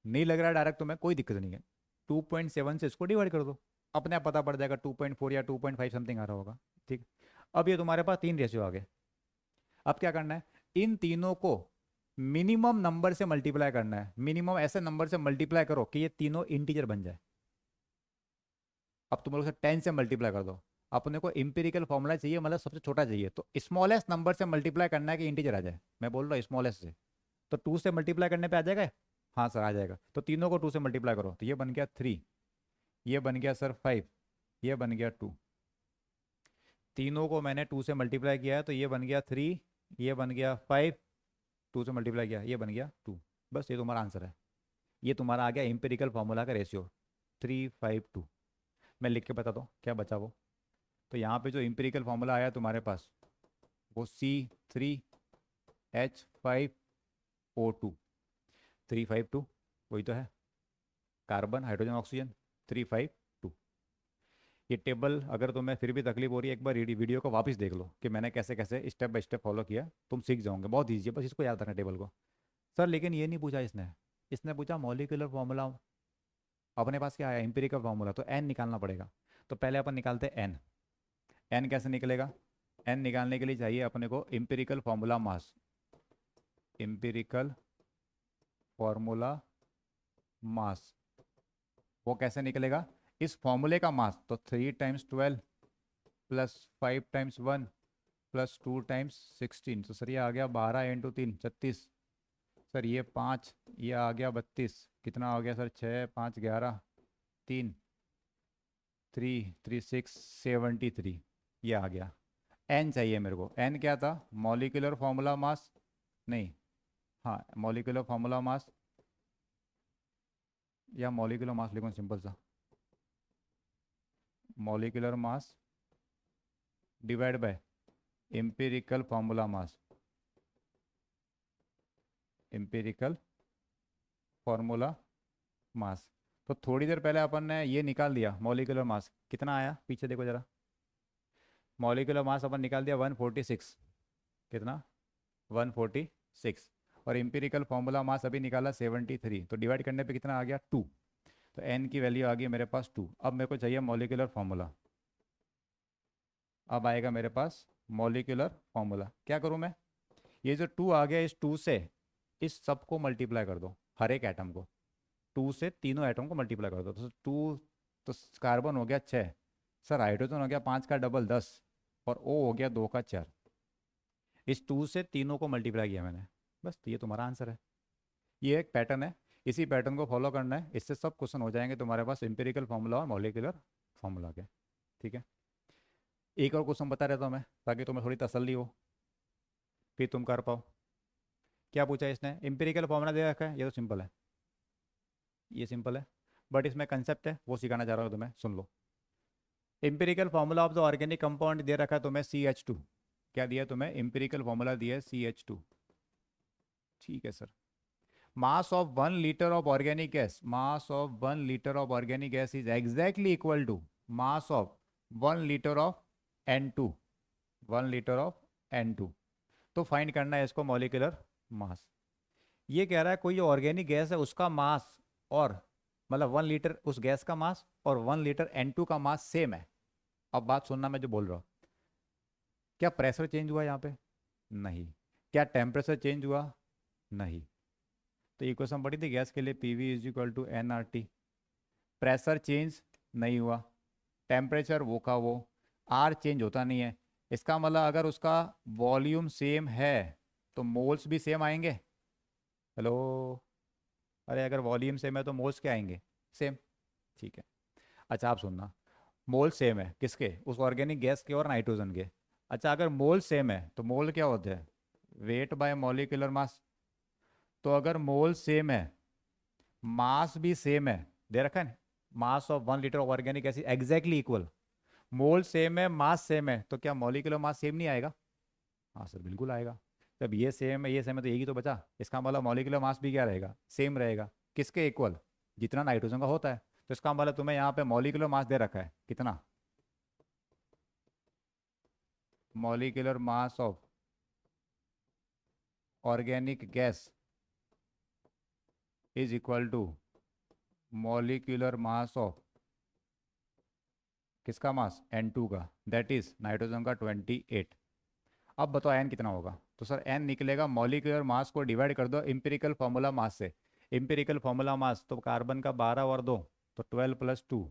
नहीं लग रहा है डायरेक्ट तुम्हें, कोई दिक्कत नहीं है, 2.7 से इसको डिवाइड कर दो, अपने आप पता पड़ जाएगा 2.4 या 2.5 समथिंग आ रहा होगा। ठीक, अब ये तुम्हारे पास 3 रेशियो आ गए। अब क्या करना है, इन तीनों को मिनिमम नंबर से मल्टीप्लाई करना है, मिनिमम ऐसे नंबर से मल्टीप्लाई करो कि ये तीनों इंटीजर बन जाए। अब तुम लोग से 10 से मल्टीप्लाई कर दो, अपने को इंपेरिकल फॉर्मूला चाहिए, मतलब सबसे छोटा चाहिए, तो स्मॉलेस्ट नंबर से मल्टीप्लाई करना है कि इंटीजर आ जाए, मैं बोल रहा हूँ स्मॉलेस्ट से, तो 2 से मल्टीप्लाई करने पे आ जाएगा। हाँ सर आ जाएगा, तो तीनों को 2 से मल्टीप्लाई करो, तो ये बन गया 3, ये बन गया सर 5, ये बन गया 2। तीनों को मैंने 2 से मल्टीप्लाई किया है, तो ये बन गया 3, ये बन गया 5, 2 से मल्टीप्लाई किया, ये बन गया 2। बस ये तुम्हारा आंसर है, ये तुम्हारा आ गया एम्पिरिकल फार्मूला का रेशियो 3:5:2। मैं लिख के बता दूँ क्या बचा वो, तो यहाँ पे जो एम्पिरिकल फार्मूला आया तुम्हारे पास वो C3H5O2, 352, वही तो है, कार्बन हाइड्रोजन ऑक्सीजन 352। ये टेबल अगर तुम्हें फिर भी तकलीफ हो रही है, एक बार वीडियो को वापस देख लो कि मैंने कैसे कैसे स्टेप बाय स्टेप फॉलो किया, तुम सीख जाओगे, बहुत ईजी है, बस इसको याद रखना टेबल को। सर लेकिन ये नहीं पूछा इसने, इसने पूछा मॉलिक्यूलर फॉर्मूला, अपने पास क्या आया एम्पिरिकल फार्मूला, तो एन निकालना पड़ेगा। तो पहले अपन निकालते हैं एन। एन कैसे निकलेगा, एन निकालने के लिए चाहिए अपने को empirical formula mass, empirical formula mass, वो कैसे निकलेगा, इस फॉर्मूले का मास, तो 3 × 12 प्लस 5 × 1 प्लस 2 × 16, तो सर ये आ गया 12 × 3 36, सर ये 5, ये आ गया 32, कितना हो गया सर 6 5 11 3 3 3 6 73, ये आ गया। एन चाहिए मेरे को, एन क्या था, मॉलिक्यूलर फार्मूला मास, नहीं, हाँ मॉलिक्यूलर फार्मूला मास, या मॉलिक्यूलर मास लिखो सिंपल सा, molecular mass divide by empirical formula mass, empirical formula mass. तो थोड़ी देर पहले अपन ने ये निकाल दिया मॉलिक्यूलर मास, कितना आया पीछे देखो जरा, मॉलिक्यूलर मास अपन निकाल दिया 146, कितना 146, और एम्पिरिकल फार्मूला मास अभी निकाला 73, तो डिवाइड करने पे कितना आ गया 2, तो एन की वैल्यू आ गई मेरे पास 2। अब मेरे को चाहिए मॉलिक्यूलर फार्मूला, अब आएगा मेरे पास मॉलिक्यूलर फार्मूला, क्या करूँ मैं, ये जो 2 आ गया, इस 2 से इस सब को मल्टीप्लाई कर दो, हर एक एटम को, 2 से तीनों एटम को मल्टीप्लाई कर दो, तो 2, तो कार्बन हो गया 6, सर हाइड्रोजन हो गया 5 का डबल 10, और ओ हो गया 2 का 4, इस 2 से तीनों को मल्टीप्लाई किया मैंने, बस, तो ये तुम्हारा आंसर है। ये एक पैटर्न है, इसी पैटर्न को फॉलो करना है, इससे सब क्वेश्चन हो जाएंगे तुम्हारे पास एम्पिरिकल फार्मूला और मॉलिक्यूलर फार्मूला के। ठीक है, एक और क्वेश्चन बता रहता हूँ मैं, ताकि तुम्हें थोड़ी तसल्ली हो, फिर तुम कर पाओ। क्या पूछा है इसने, एम्पिरिकल फार्मूला दे रखा है, ये तो सिंपल है, ये सिंपल है, बट इसमें कंसेप्ट है वो सिखाना चाह रहा हूँ तुम्हें, सुन लो। Empirical formula of the organic compound दे रखा है तुम्हें CH2, क्या दिया तुम्हें, एम्पिरिकल फार्मूला दिया है CH2। ठीक है sir, mass of 1 liter of organic gas, mass of 1 liter of organic gas is exactly equal to mass of 1 liter of N2, 1 liter of N2। तो फाइंड करना है इसको मॉलिक्यूलर मास। ये कह रहा है कोई ऑर्गेनिक गैस है उसका मास, और मतलब 1 लीटर उस गैस का मास और 1 लीटर N2 का मास सेम है। अब बात सुनना मैं जो बोल रहा हूँ, क्या प्रेशर चेंज हुआ यहाँ पे, नहीं, क्या टेम्परेचर चेंज हुआ, नहीं, तो इक्वेशन पढ़ी थी गैस के लिए, PV = nRT, प्रेशर चेंज नहीं हुआ, टेम्परेचर वो का वो, आर चेंज होता नहीं है, इसका मतलब अगर उसका वॉल्यूम सेम है तो मोल्स भी सेम आएंगे। हेलो, अरे अगर वॉल्यूम सेम है तो मोल्स क्या आएंगे, सेम। ठीक है, अच्छा आप सुनना, मोल सेम है किसके, उस ऑर्गेनिक गैस के और नाइट्रोजन के। अच्छा अगर मोल सेम है तो मोल क्या होते हैं, वेट बाय मॉलिक्यूलर मास, तो अगर मोल सेम है, मास भी सेम है, दे रखा है ना, mass of 1 litre of organic acid exactly equal, mole same है मास सेम है, तो क्या मॉलिक्यूलर मास सेम नहीं आएगा, हाँ सर बिल्कुल आएगा। जब ये सेम है ये सेम है तो एक ही तो बचा, इसका मतलब मॉलिक्यूलर मास भी क्या रहेगा, सेम रहेगा, किसके इक्वल, जितना नाइट्रोजन का होता है। तो इसका मतलब तुम्हें यहाँ पे मॉलिक्यूलर मास दे रखा है कितना, molecular mass of organic gas is equal to molecular mass of किसका मास, N2 का, दैट इज नाइट्रोजन का 28। अब बताओ n कितना होगा। तो सर n निकलेगा, मॉलिक्यूलर मास को डिवाइड कर दो इंपेरिकल फार्मूला मास से। इंपेरिकल फार्मूला मास तो कार्बन का 12 और 2 तो 12 + 2,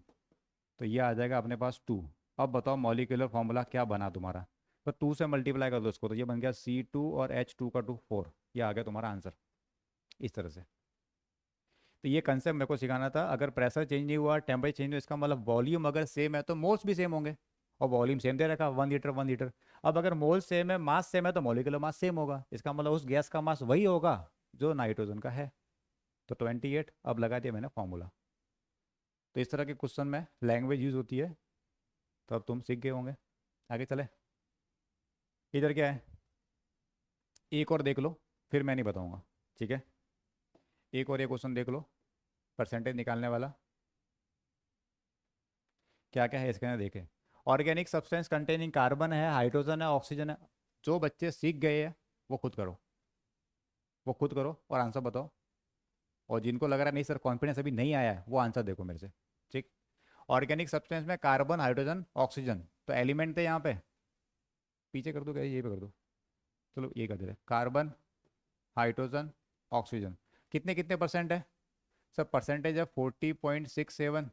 तो ये आ जाएगा अपने पास 2। अब बताओ मॉलिक्यूलर फार्मूला क्या बना तुम्हारा, तो 2 से मल्टीप्लाई कर दो इसको, तो ये बन गया C2 और H2 का 2 4, ये आ गया तुम्हारा आंसर इस तरह से। तो ये कंसेप्ट मेरे को सिखाना था, अगर प्रेशर चेंज नहीं हुआ, टेम्परेचर चेंज हुआ, इसका मतलब वॉल्यूम अगर सेम है तो मोल्स भी सेम होंगे, और वॉल्यूम सेम दे रखा 1 लीटर 1 लीटर। अब अगर मोल सेम है, मास सेम है, तो मॉलिक्यूलर मास सेम होगा, इसका मतलब उस गैस का मास वही होगा जो नाइट्रोजन का है। तो 28 अब लगा दिया मैंने फॉर्मूला। तो इस तरह के क्वेश्चन में लैंग्वेज यूज होती है, तो अब तुम सीख गए होंगे। आगे चले, इधर क्या है, एक और देख लो, फिर मैं नहीं बताऊंगा, ठीक है। एक और ये क्वेश्चन देख लो, परसेंटेज निकालने वाला। क्या क्या है इसके अंदर देखें। ऑर्गेनिक सब्सटेंस कंटेनिंग कार्बन है, हाइड्रोजन है, ऑक्सीजन है। जो बच्चे सीख गए हैं वो खुद करो, वो खुद करो और आंसर बताओ। और जिनको लग रहा है नहीं सर कॉन्फिडेंस अभी नहीं आया है, वो आंसर देखो मेरे से, ठीक। ऑर्गेनिक सब्सटेंस में कार्बन, हाइड्रोजन, ऑक्सीजन, तो एलिमेंट थे यहाँ पे, पीछे कर दो क्या, ये पे कर दो, चलो ये कर देते, कार्बन, हाइड्रोजन, ऑक्सीजन। कितने कितने परसेंट है सर, परसेंटेज है 40.67।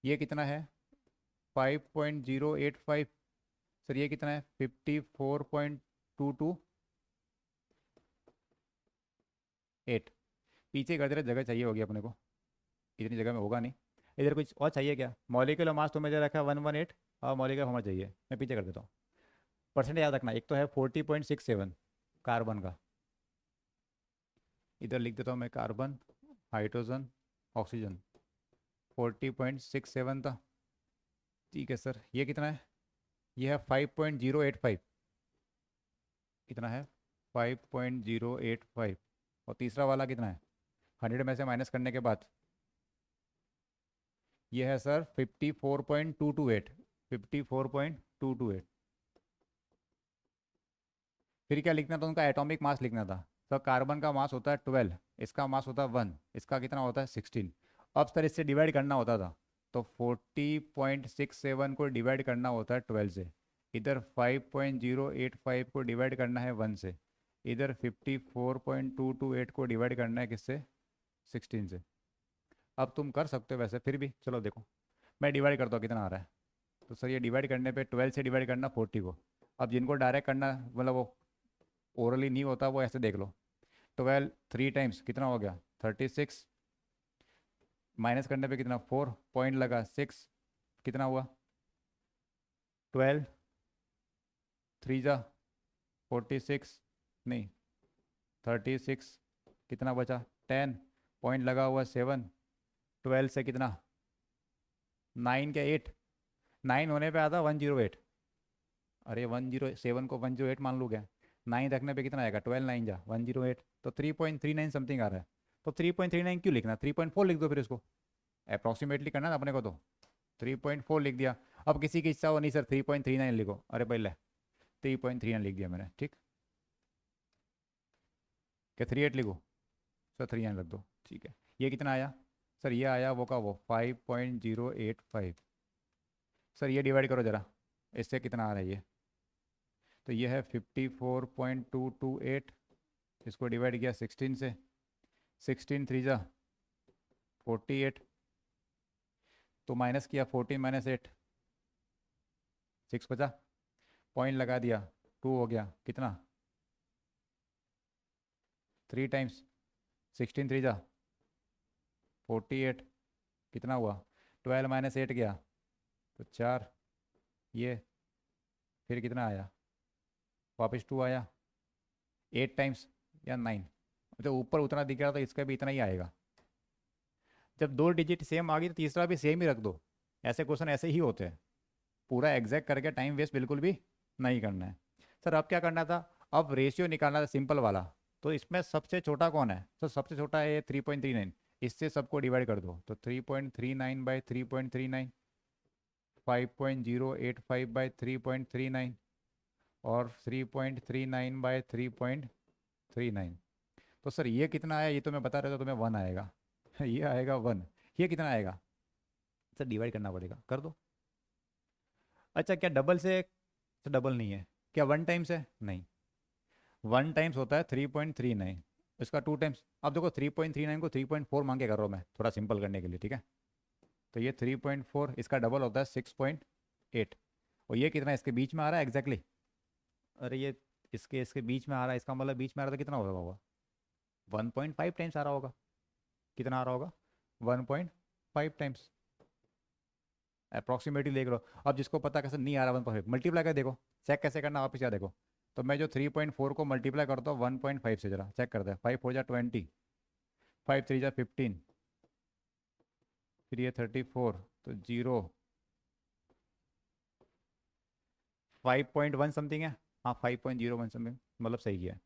ये कितना है 5.085। सर ये कितना है 54.228। पीछे कर दे रहे, जगह चाहिए होगी अपने को, इतनी जगह में होगा नहीं। इधर कुछ और चाहिए क्या, मॉलिक्यूलर मास तुम्हें दे रखा है 118, और मॉलिक्यूलर होना चाहिए, मैं पीछे कर देता हूँ। परसेंट याद रखना, एक तो है 40.67 कार्बन का, इधर लिख देता हूँ मैं, कार्बन, हाइड्रोजन, ऑक्सीजन 40.67 था, ठीक है सर। ये कितना है, ये है 5.085, कितना है 5.085। और तीसरा वाला कितना है, 100 में से माइनस करने के बाद, ये है सर 54.228, 54.228। फिर क्या लिखना था उनका, एटॉमिक मास लिखना था। सर कार्बन का मास होता है 12, इसका मास होता है 1, इसका कितना होता है 16। अब सर इससे डिवाइड करना होता था, तो 40.67 को डिवाइड करना होता है 12 से, इधर 5.085 को डिवाइड करना है 1 से, इधर 54.228 को डिवाइड करना है किससे, 16 से। अब तुम कर सकते हो वैसे, फिर भी चलो देखो, मैं डिवाइड करता हूँ कितना आ रहा है। तो सर ये डिवाइड करने पे 12 से डिवाइड करना 40 को। अब जिनको डायरेक्ट करना मतलब वो ओरली नहीं होता, वो ऐसे देख लो, 12 3 टाइम्स कितना हो गया 36, माइनस करने पे कितना 4 पॉइंट लगा 6, कितना हुआ 12 3 जा 46, नहीं 36, कितना बचा 10, पॉइंट लगा हुआ 7, 12 से कितना 9 क्या 8, 9 होने पे आता 108। अरे 107 को 108 मान लो क्या, 9 रखने पे कितना आएगा 12 9 जा 108, तो 3.39 समथिंग आ रहा है। तो 3.39 क्यों लिखना, 3.4 लिख दो फिर इसको, अप्रॉक्सीमेटली करना ना अपने को, तो 3.4 लिख दिया। अब किसी की इच्छा हो नहीं सर 3.39 लिखो, अरे भाई ले 3.39 लिख दिया मैंने, ठीक। क्या 38 लिखो, सर 39 रख दो, ठीक है। ये कितना आया सर, ये आया वो का वो 5.085। सर ये डिवाइड करो ज़रा, इससे कितना आ रहा है ये, तो ये है 54.228, इसको डिवाइड किया 16 से, 16 3 जा 48, तो माइनस किया 14 माइनस 8, 6 बचा, पॉइंट लगा दिया 2 हो गया कितना 3 टाइम्स 16 3 जा 48, कितना हुआ 12 माइनस 8 गया तो 4, ये फिर कितना आया वापस 2 आया, 8 टाइम्स या 9, तो ऊपर उतना दिख रहा तो इसका भी इतना ही आएगा। जब 2 डिजिट सेम आ गई तो तीसरा भी सेम ही रख दो, ऐसे क्वेश्चन ऐसे ही होते हैं, पूरा एग्जैक्ट करके टाइम वेस्ट बिल्कुल भी नहीं करना है। सर अब क्या करना था, अब रेशियो निकालना था सिंपल वाला, तो इसमें सबसे छोटा कौन है, तो सबसे छोटा है 3.39, इससे सबको डिवाइड कर दो तो 3.39 बाई 3.39, 5.085 बाई 3.39 और 3.39 बाई 3.39। तो सर ये कितना आया, ये तो मैं बता रहा था तुम्हें 1 आएगा ये आएगा 1। ये कितना आएगा सर, डिवाइड करना पड़ेगा, कर दो। अच्छा क्या डबल से, तो डबल नहीं है क्या, 1 टाइम्स है, नहीं 1 टाइम्स होता है 3.39, इसका 2 टाइम्स। अब देखो 3.39 को 3.4 मांग के कर रहा हूँ मैं, थोड़ा सिंपल करने के लिए, ठीक है। तो ये 3.4, इसका डबल होता है 6.8। और ये कितना इसके बीच में आ रहा है एग्जैक्टली अरे ये इसके इसके बीच में आ रहा है, इसका मतलब बीच में आ रहा था, कितना होगा 1.5 टाइम्स आ रहा होगा। कितना आ रहा होगा 1.5 टाइम्स, अप्रॉक्सीमेटली देख लो। अब जिसको पता कैसे नहीं आ रहा 1.5 मल्टीप्लाई कर देखो, चेक कैसे करना वापस याद देखो। तो मैं जो 3.4 को मल्टीप्लाई करता हूँ 1.5 से, जरा चेक करते हैं। 5 4 जा 20, 5 3 जा 15, फिर ये 34, तो 0 5.1 समथिंग है। हाँ 5.01 समथिंग, मतलब सही किया है।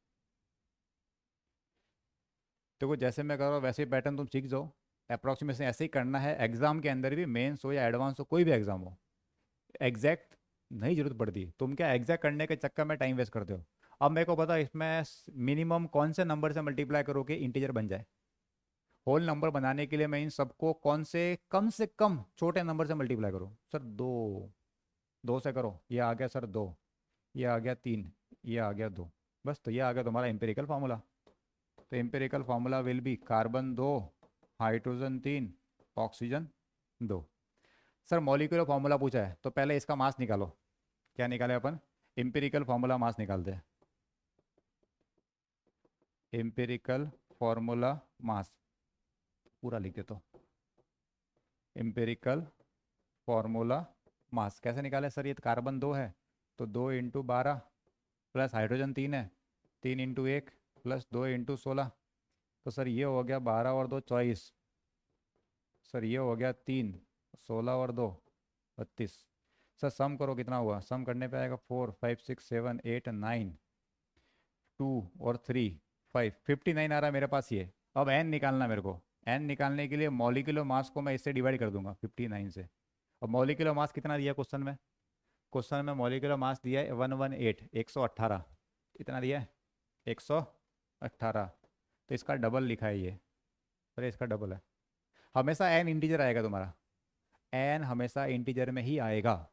देखो जैसे मैं कर रहा हूँ वैसे ही पैटर्न तुम सीख जाओ। अप्रॉक्सीमेशन ऐसे ही करना है एग्जाम के अंदर भी, मेंस हो या एडवांस हो, कोई भी एग्जाम हो। एग्जैक्ट नहीं जरूरत पड़ती, तुम क्या एग्जैक्ट करने के चक्कर में टाइम वेस्ट करते हो। अब मेरे को पता इसमें मिनिमम कौन से नंबर से मल्टीप्लाई करो कि इंटीजर बन जाए। होल नंबर बनाने के लिए मैं इन सबको कौन से कम छोटे नंबर से मल्टीप्लाई करूँ। सर 2, 2 से करो, ये आ गया सर 2, ये आ गया 3, ये आ गया 2। बस तो ये आ गया तुम्हारा एम्पेरिकल फार्मूला। तो empirical formula will be carbon 2, hydrogen 3, oxygen 2। Sir molecular formula पूछा है तो पहले इसका मास निकालो। क्या निकाले अपन, एम्पिरिकल फार्मूला मास निकालते हैं। एम्पिरिकल फार्मूला मास पूरा लिख देता हूँ। एम्पिरिकल फार्मूला मास कैसे निकाले सर, ये तो कार्बन 2 है तो 2 × 12 प्लस हाइड्रोजन 3 है, 3 × 1 प्लस 2 × 16। तो सर ये हो गया 12 और 2 24, सर ये हो गया 3, 16 और 2 32। सर सम करो कितना हुआ, सम करने पे आएगा 4 5 6 7 8 9, 2 और 3 5, 59 आ रहा है मेरे पास ये। अब एन निकालना मेरे को, एन निकालने के लिए मॉलिक्यूलर मास को मैं इससे डिवाइड कर दूंगा 59 से। अब मॉलिक्यूलर मास कितना दिया क्वेश्चन में, क्वेश्चन में मॉलिक्यूलर मास दिया है 118, 118। कितना दिया है 118, तो इसका डबल लिखा है ये, अरे इसका डबल है। हमेशा एन इंटीजर आएगा तुम्हारा, एन हमेशा इंटीजर में ही आएगा,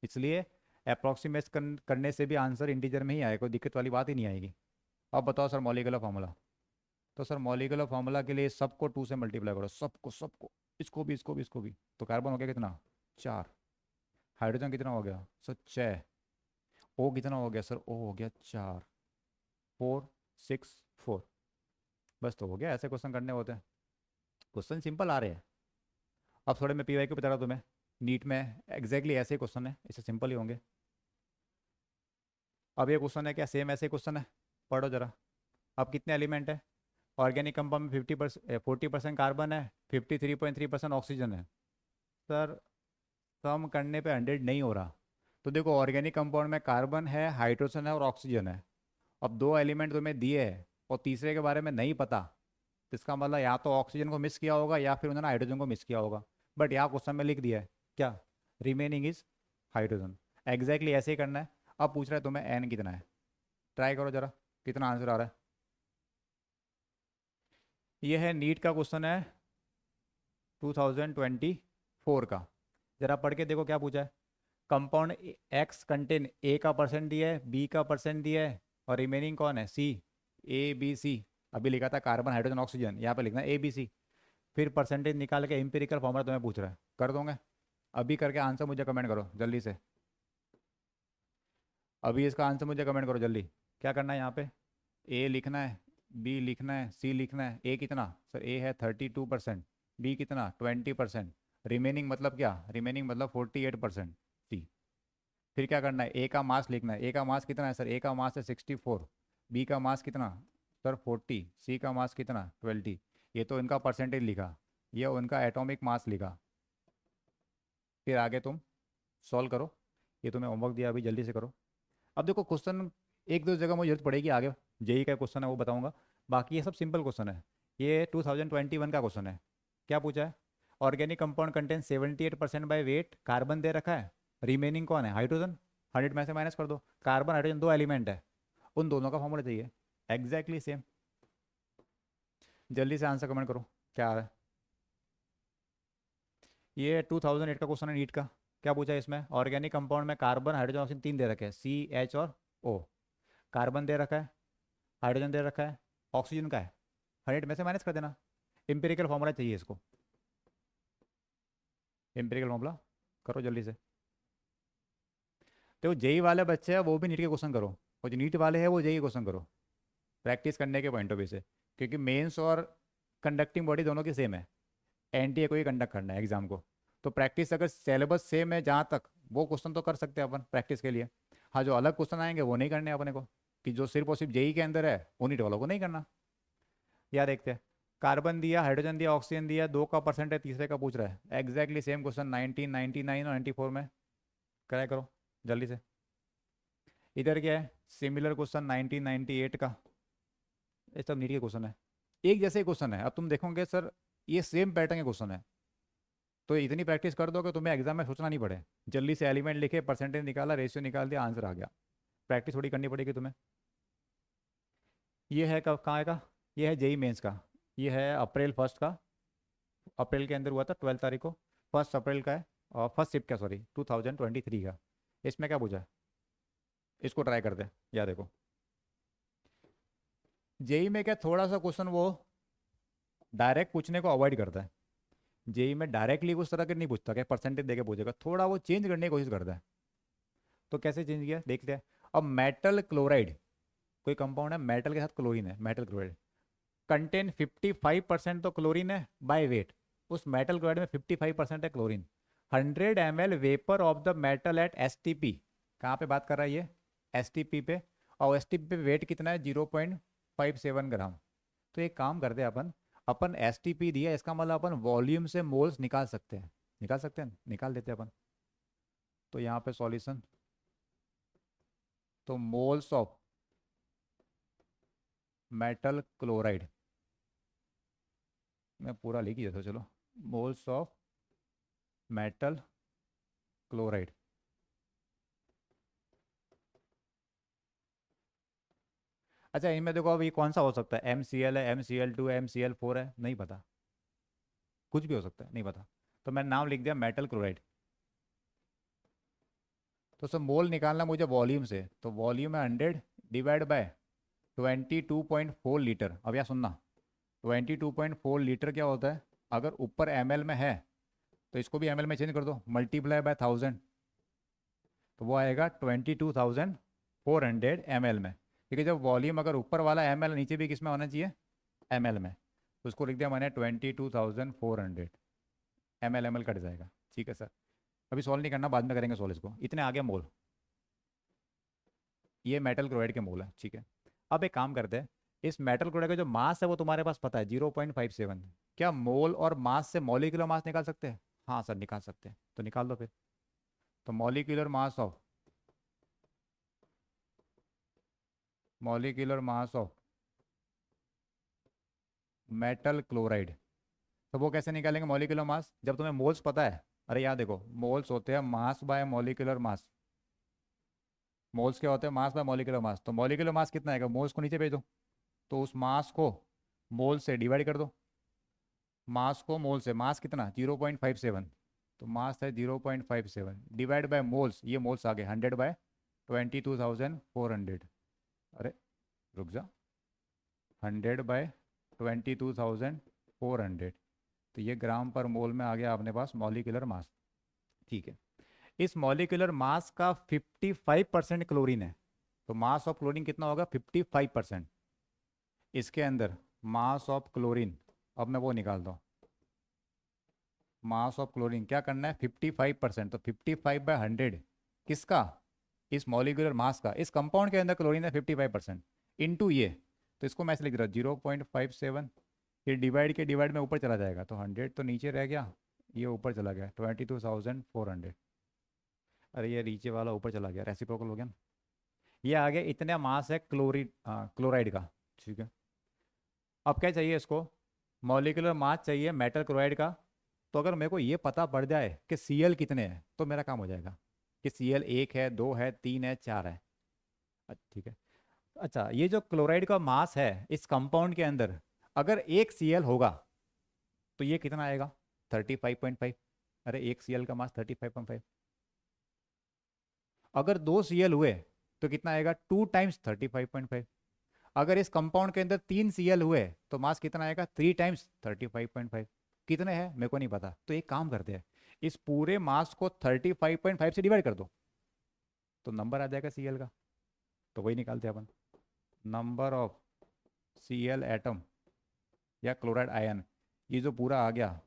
इसलिए अप्रॉक्सीमेट करने से भी आंसर इंटीजर में ही आएगा, कोई दिक्कत वाली बात ही नहीं आएगी। अब बताओ सर मॉलिक्यूलर फार्मूला। तो सर मॉलिक्यूलर फार्मूला के लिए सबको 2 से मल्टीप्लाई करो, सबको सबको, इसको भी इसको भी इसको भी। तो कार्बन हो गया कितना 4, हाइड्रोजन कितना हो गया सर 6, ओ कितना हो गया सर, ओ हो गया 4, 4 6 4। बस तो हो गया, ऐसे क्वेश्चन करने होते हैं, क्वेश्चन सिंपल आ रहे हैं। अब थोड़े मैं पीवाई को बता रहा हूँ तुम्हें, नीट में एग्जैक्टली ऐसे ही क्वेश्चन है, इससे सिंपल ही होंगे। अब ये क्वेश्चन है क्या, सेम ऐसे क्वेश्चन है, पढ़ो जरा। अब कितने एलिमेंट है, ऑर्गेनिक कंपाउंड में 40% कार्बन है, 53.3% ऑक्सीजन है। सर सम करने पे 100 नहीं हो रहा। तो देखो ऑर्गेनिक कंपाउंड में कार्बन है, हाइड्रोजन है और ऑक्सीजन है। अब 2 एलिमेंट तुम्हें दिए है और तीसरे के बारे में नहीं पता, तो इसका मतलब या तो ऑक्सीजन को मिस किया होगा या फिर उन्होंने हाइड्रोजन को मिस किया होगा। बट यहाँ क्वेश्चन में लिख दिया है क्या, रिमेनिंग इज हाइड्रोजन। एग्जैक्टली ऐसे ही करना है। अब पूछ रहा है तुम्हें एन कितना है, ट्राई करो जरा कितना आंसर आ रहा है। ये है नीट का क्वेश्चन है 2024 का, जरा पढ़ के देखो क्या पूछा है। कंपाउंड एक्स कंटेन ए का परसेंट दिया है, बी का परसेंट दिया है और रिमेनिंग कौन है सी, ए बी सी। अभी लिखा था कार्बन हाइड्रोजन ऑक्सीजन, यहाँ पे लिखना है ए बी सी। फिर परसेंटेज निकाल के एम्पिरिकल फॉर्मूला तुम्हें पूछ रहा है, कर दोगे। अभी करके आंसर मुझे कमेंट करो जल्दी से, अभी इसका आंसर मुझे कमेंट करो जल्दी। क्या करना है यहाँ पे, ए लिखना है, बी लिखना है, सी लिखना है। ए कितना सर, ए है 32%, बी कितना 20%, रिमेनिंग मतलब क्या, रिमेनिंग मतलब 48% सी। फिर क्या करना है, ए का मास लिखना है, ए का मास कितना है सर, ए का मास है 64, बी का मास कितना सर 40, सी का मास कितना 20। ये तो इनका परसेंटेज लिखा, ये उनका एटॉमिक मास लिखा। फिर आगे तुम सॉल्व करो, ये तुम्हें होमवर्क दिया अभी जल्दी से करो। अब देखो क्वेश्चन एक दो जगह मुझे जरूरत पड़ेगी आगे, जेई का क्वेश्चन है वो बताऊंगा, बाकी ये सब सिंपल क्वेश्चन है। ये 2021 का क्वेश्चन है। क्या पूछा है? Organic compound contain 78% by weight, carbon दे रखा है, रिमेनिंग कौन है? हाइड्रोजन। 100 में से माइनस कर दो, कार्बन हाइड्रोजन दो एलिमेंट है, उन दोनों का फॉर्मूला चाहिए। Exactly same. जल्दी से आंसर कमेंट करो क्या आ रहा है। ये 2008 का क्वेश्चन है नीट का। क्या पूछा है इसमें? ऑर्गेनिक कंपाउंड में कार्बन हाइड्रोजन ऑक्सीजन तीन दे रखे हैं, CH और O। कार्बन दे रखा है, हाइड्रोजन दे रखा है, ऑक्सीजन का है। 100 में से माइनस कर देना। इंपेरिकल फॉर्मूला चाहिए इसको। इंपेरिकल फॉर्मूला करो जल्दी से। तो जेई वाले बच्चे हैं वो भी नीट के क्वेश्चन करो, और जो नीट वाले हैं वो जेई क्वेश्चन करो, प्रैक्टिस करने के पॉइंट ऑफ व्यू से। क्योंकि मेंस और कंडक्टिंग बॉडी दोनों की सेम है, एनटीए को ही कंडक्ट करना है एग्जाम को। तो प्रैक्टिस अगर सिलेबस सेम है जहाँ तक, वो क्वेश्चन तो कर सकते हैं अपन प्रैक्टिस के लिए। हाँ, जो अलग क्वेश्चन आएंगे वो नहीं करने अपने को, कि जो सिर्फ और सिर्फ जेई के अंदर है वो नीट वालों को नहीं करना। या देखते हैं, कार्बन दिया, हाइड्रोजन दिया, ऑक्सीजन दिया, दो का परसेंट है, तीसरे का पूछ रहा है। एग्जैक्टली सेम क्वेश्चन 1999 और 94 में कराया करो जल्दी से। इधर क्या है? सिमिलर क्वेश्चन 1998 का। ये सब नीट के क्वेश्चन है, एक जैसे क्वेश्चन है। अब तुम देखोगे सर ये सेम पैटर्न के क्वेश्चन है, तो इतनी प्रैक्टिस कर दो कि तुम्हें एग्जाम में सोचना नहीं पड़े। जल्दी से एलिमेंट लिखे, परसेंटेज निकाला, रेशियो निकाल दिया, आंसर आ गया। प्रैक्टिस थोड़ी करनी पड़ेगी तुम्हें। ये है कब कहाँ का? ये है जेई मेंस का। ये है अप्रैल 1 का, अप्रैल के अंदर हुआ था 12 तारीख को। 1 अप्रैल का है, और 1 शिफ्ट का, सॉरी 2023 का। इसमें क्या पूछा है? इसको ट्राई करते हैं। या देखो, जेई में क्या थोड़ा सा क्वेश्चन वो डायरेक्ट पूछने को अवॉइड करता है। जेई में डायरेक्टली उस तरह के नहीं पूछता कि परसेंटेज देके पूछेगा, थोड़ा वो चेंज करने की कोशिश करता है। तो कैसे चेंज किया देखते हैं। अब मेटल क्लोराइड, कोई कंपाउंड है मेटल के साथ क्लोरीन है, मेटल क्लोराइड कंटेन 55% तो क्लोरीन है बाय वेट। उस मेटल क्लोराइड में 55% है chlorine. 100 ml vapour of the metal at STP। कहाँ पे बात कर रहा है ये? STP पे। और STP पे वेट कितना है? 0.57 ग्राम। तो एक काम करते हैं अपन, अपन STP दिया, इसका मतलब अपन वॉल्यूम से मोल्स निकाल सकते हैं। निकाल सकते हैं, निकाल देते हैं अपन। तो यहाँ पे सॉल्यूशन, तो मोल्स ऑफ मेटल क्लोराइड, मैं पूरा लिख ही देता हूँ चलो। Moles of metal chloride. अच्छा, इनमें देखो अब ये कौन सा हो सकता है? MCl है, MCl2 है, MCl4 है, नहीं पता। कुछ भी हो सकता है, नहीं पता। तो मैंने नाम लिख दिया मेटल क्लोराइड। तो सब मोल निकालना मुझे वॉल्यूम से, तो वॉल्यूम है 100 डिवाइड बाय 22.4 लीटर। अब यहाँ सुनना, 22.4 लीटर क्या होता है? अगर ऊपर ml में है तो इसको भी ml में चेंज कर दो, मल्टीप्लाई बाय 1000, तो वो आएगा 22,400 ml में। ठीक है, जब वॉल्यूम अगर ऊपर वाला ml, नीचे भी किस में होना चाहिए? ml में। तो उसको लिख दिया मैंने 22,400 ml कट जाएगा। ठीक है सर, अभी सॉल्व नहीं करना, बाद में करेंगे सॉल्व इसको। इतने आगे मोल, ये मेटल क्लोराइड के मोल है। ठीक है, अब एक काम करते हैं, इस मेटल क्लोराइड का जो मास है वो तुम्हारे पास पता है 0.57। क्या मोल और मास से मॉलिक्यूलर मास निकाल सकते हैं? हाँ सर निकाल सकते हैं, तो निकाल दो फिर। तो molecular mass of metal chloride, तो वो कैसे निकालेंगे मॉलिक्यूलर मास, जब तुम्हें मोल्स पता है? अरे याद देखो, मोल्स होते हैं mass by molecular mass. Moles क्या होते हैं? मास बाय मॉलिक्यूलर मास। तो मॉलिक्यूलर मास कितना आएगा? मोल्स को नीचे भेजो, तो उस मास को मोल से डिवाइड कर दो। मास को मोल से, मास कितना? 0.57, तो मास है 0.57 डिवाइड बाय मोल्स, ये मोल्स आ गए 100/22,400। अरे रुक जा, 100/22,400, तो ये ग्राम पर मोल में आ गया अपने पास मॉलिक्यूलर मास। ठीक है, इस मॉलिक्यूलर मास का 55% क्लोरीन है, तो मास ऑफ क्लोरीन कितना होगा? 55%। इसके अंदर मास ऑफ क्लोरीन, अब मैं वो निकालता हूँ। मास ऑफ क्लोरीन क्या करना है? 55%, तो 55/100 किसका? इस मॉलिक्यूलर मास का। इस कंपाउंड के अंदर क्लोरीन है 55%, इनटू ये, तो इसको मैं ऐसे लिख रहा हूँ 0.57। ये डिवाइड के डिवाइड में ऊपर चला जाएगा, तो 100 तो नीचे रह गया, ये ऊपर चला गया 22,400। अरे ये नीचे वाला ऊपर चला गया, रेसिप्रोकल हो गया ना। ये आ गया, इतना मास है क्लोराइड का। ठीक है, अब क्या चाहिए इसको? मॉलिक्यूलर मास चाहिए मेटल क्लोराइड का। तो अगर मेरे को ये पता पड़ जाए कि Cl कितने हैं तो मेरा काम हो जाएगा कि Cl 1 है, 2 है, 3 है, 4 है। ठीक है। अच्छा, ये जो क्लोराइड का मास है इस कंपाउंड के अंदर, अगर एक Cl होगा तो ये कितना आएगा? 35.5। अरे एक Cl का मास 35.5। अगर दो Cl हुए तो कितना आएगा? 2 टाइम्स 35.5। अगर इस कंपाउंड के अंदर 3 Cl हुए तो मास कितना आएगा? 3 टाइम्स 35.5। कितने हैं मेरे को नहीं पता, तो एक काम करते हैं, इस पूरे मास को 35.5 से डिवाइड कर दो तो नंबर आ जाएगा Cl का। तो वही निकालते हैं अपन, नंबर ऑफ Cl एटम या क्लोराइड आयन। ये जो पूरा आ गया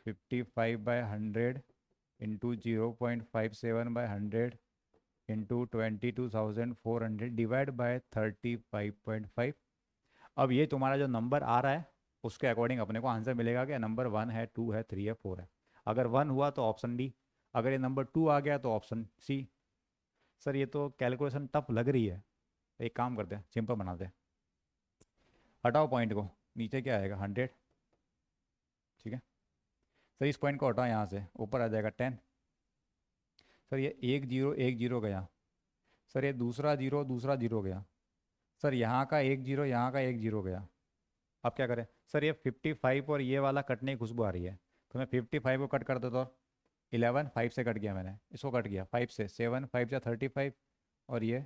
55/100 इंटू 0.57/100 इंटू 22,400 डिवाइड बाय 35.5। अब ये तुम्हारा जो नंबर आ रहा है उसके अकॉर्डिंग अपने को आंसर मिलेगा कि नंबर 1 है, 2 है, 3 है, 4 है। अगर 1 हुआ तो ऑप्शन डी, अगर ये नंबर 2 आ गया तो ऑप्शन सी। सर ये तो कैलकुलेशन टफ लग रही है, एक काम करते हैं सिंपल बनाते हैं। हटाओ पॉइंट को, नीचे क्या आएगा? 100। ठीक है सर, इस पॉइंट को हटाओ, यहाँ से ऊपर आ जाएगा 10। सर ये एक जीरो गया। सर ये दूसरा जीरो गया। सर यहाँ का एक जीरो, यहाँ का एक जीरो गया। अब क्या करें? सर ये 55 और ये वाला कटने की खुशबू आ रही है, तो मैं 55 को कट कर देता हूँ। 11 5 से कट गया, मैंने इसको कट गया 5 से, 7 5 से 35 और ये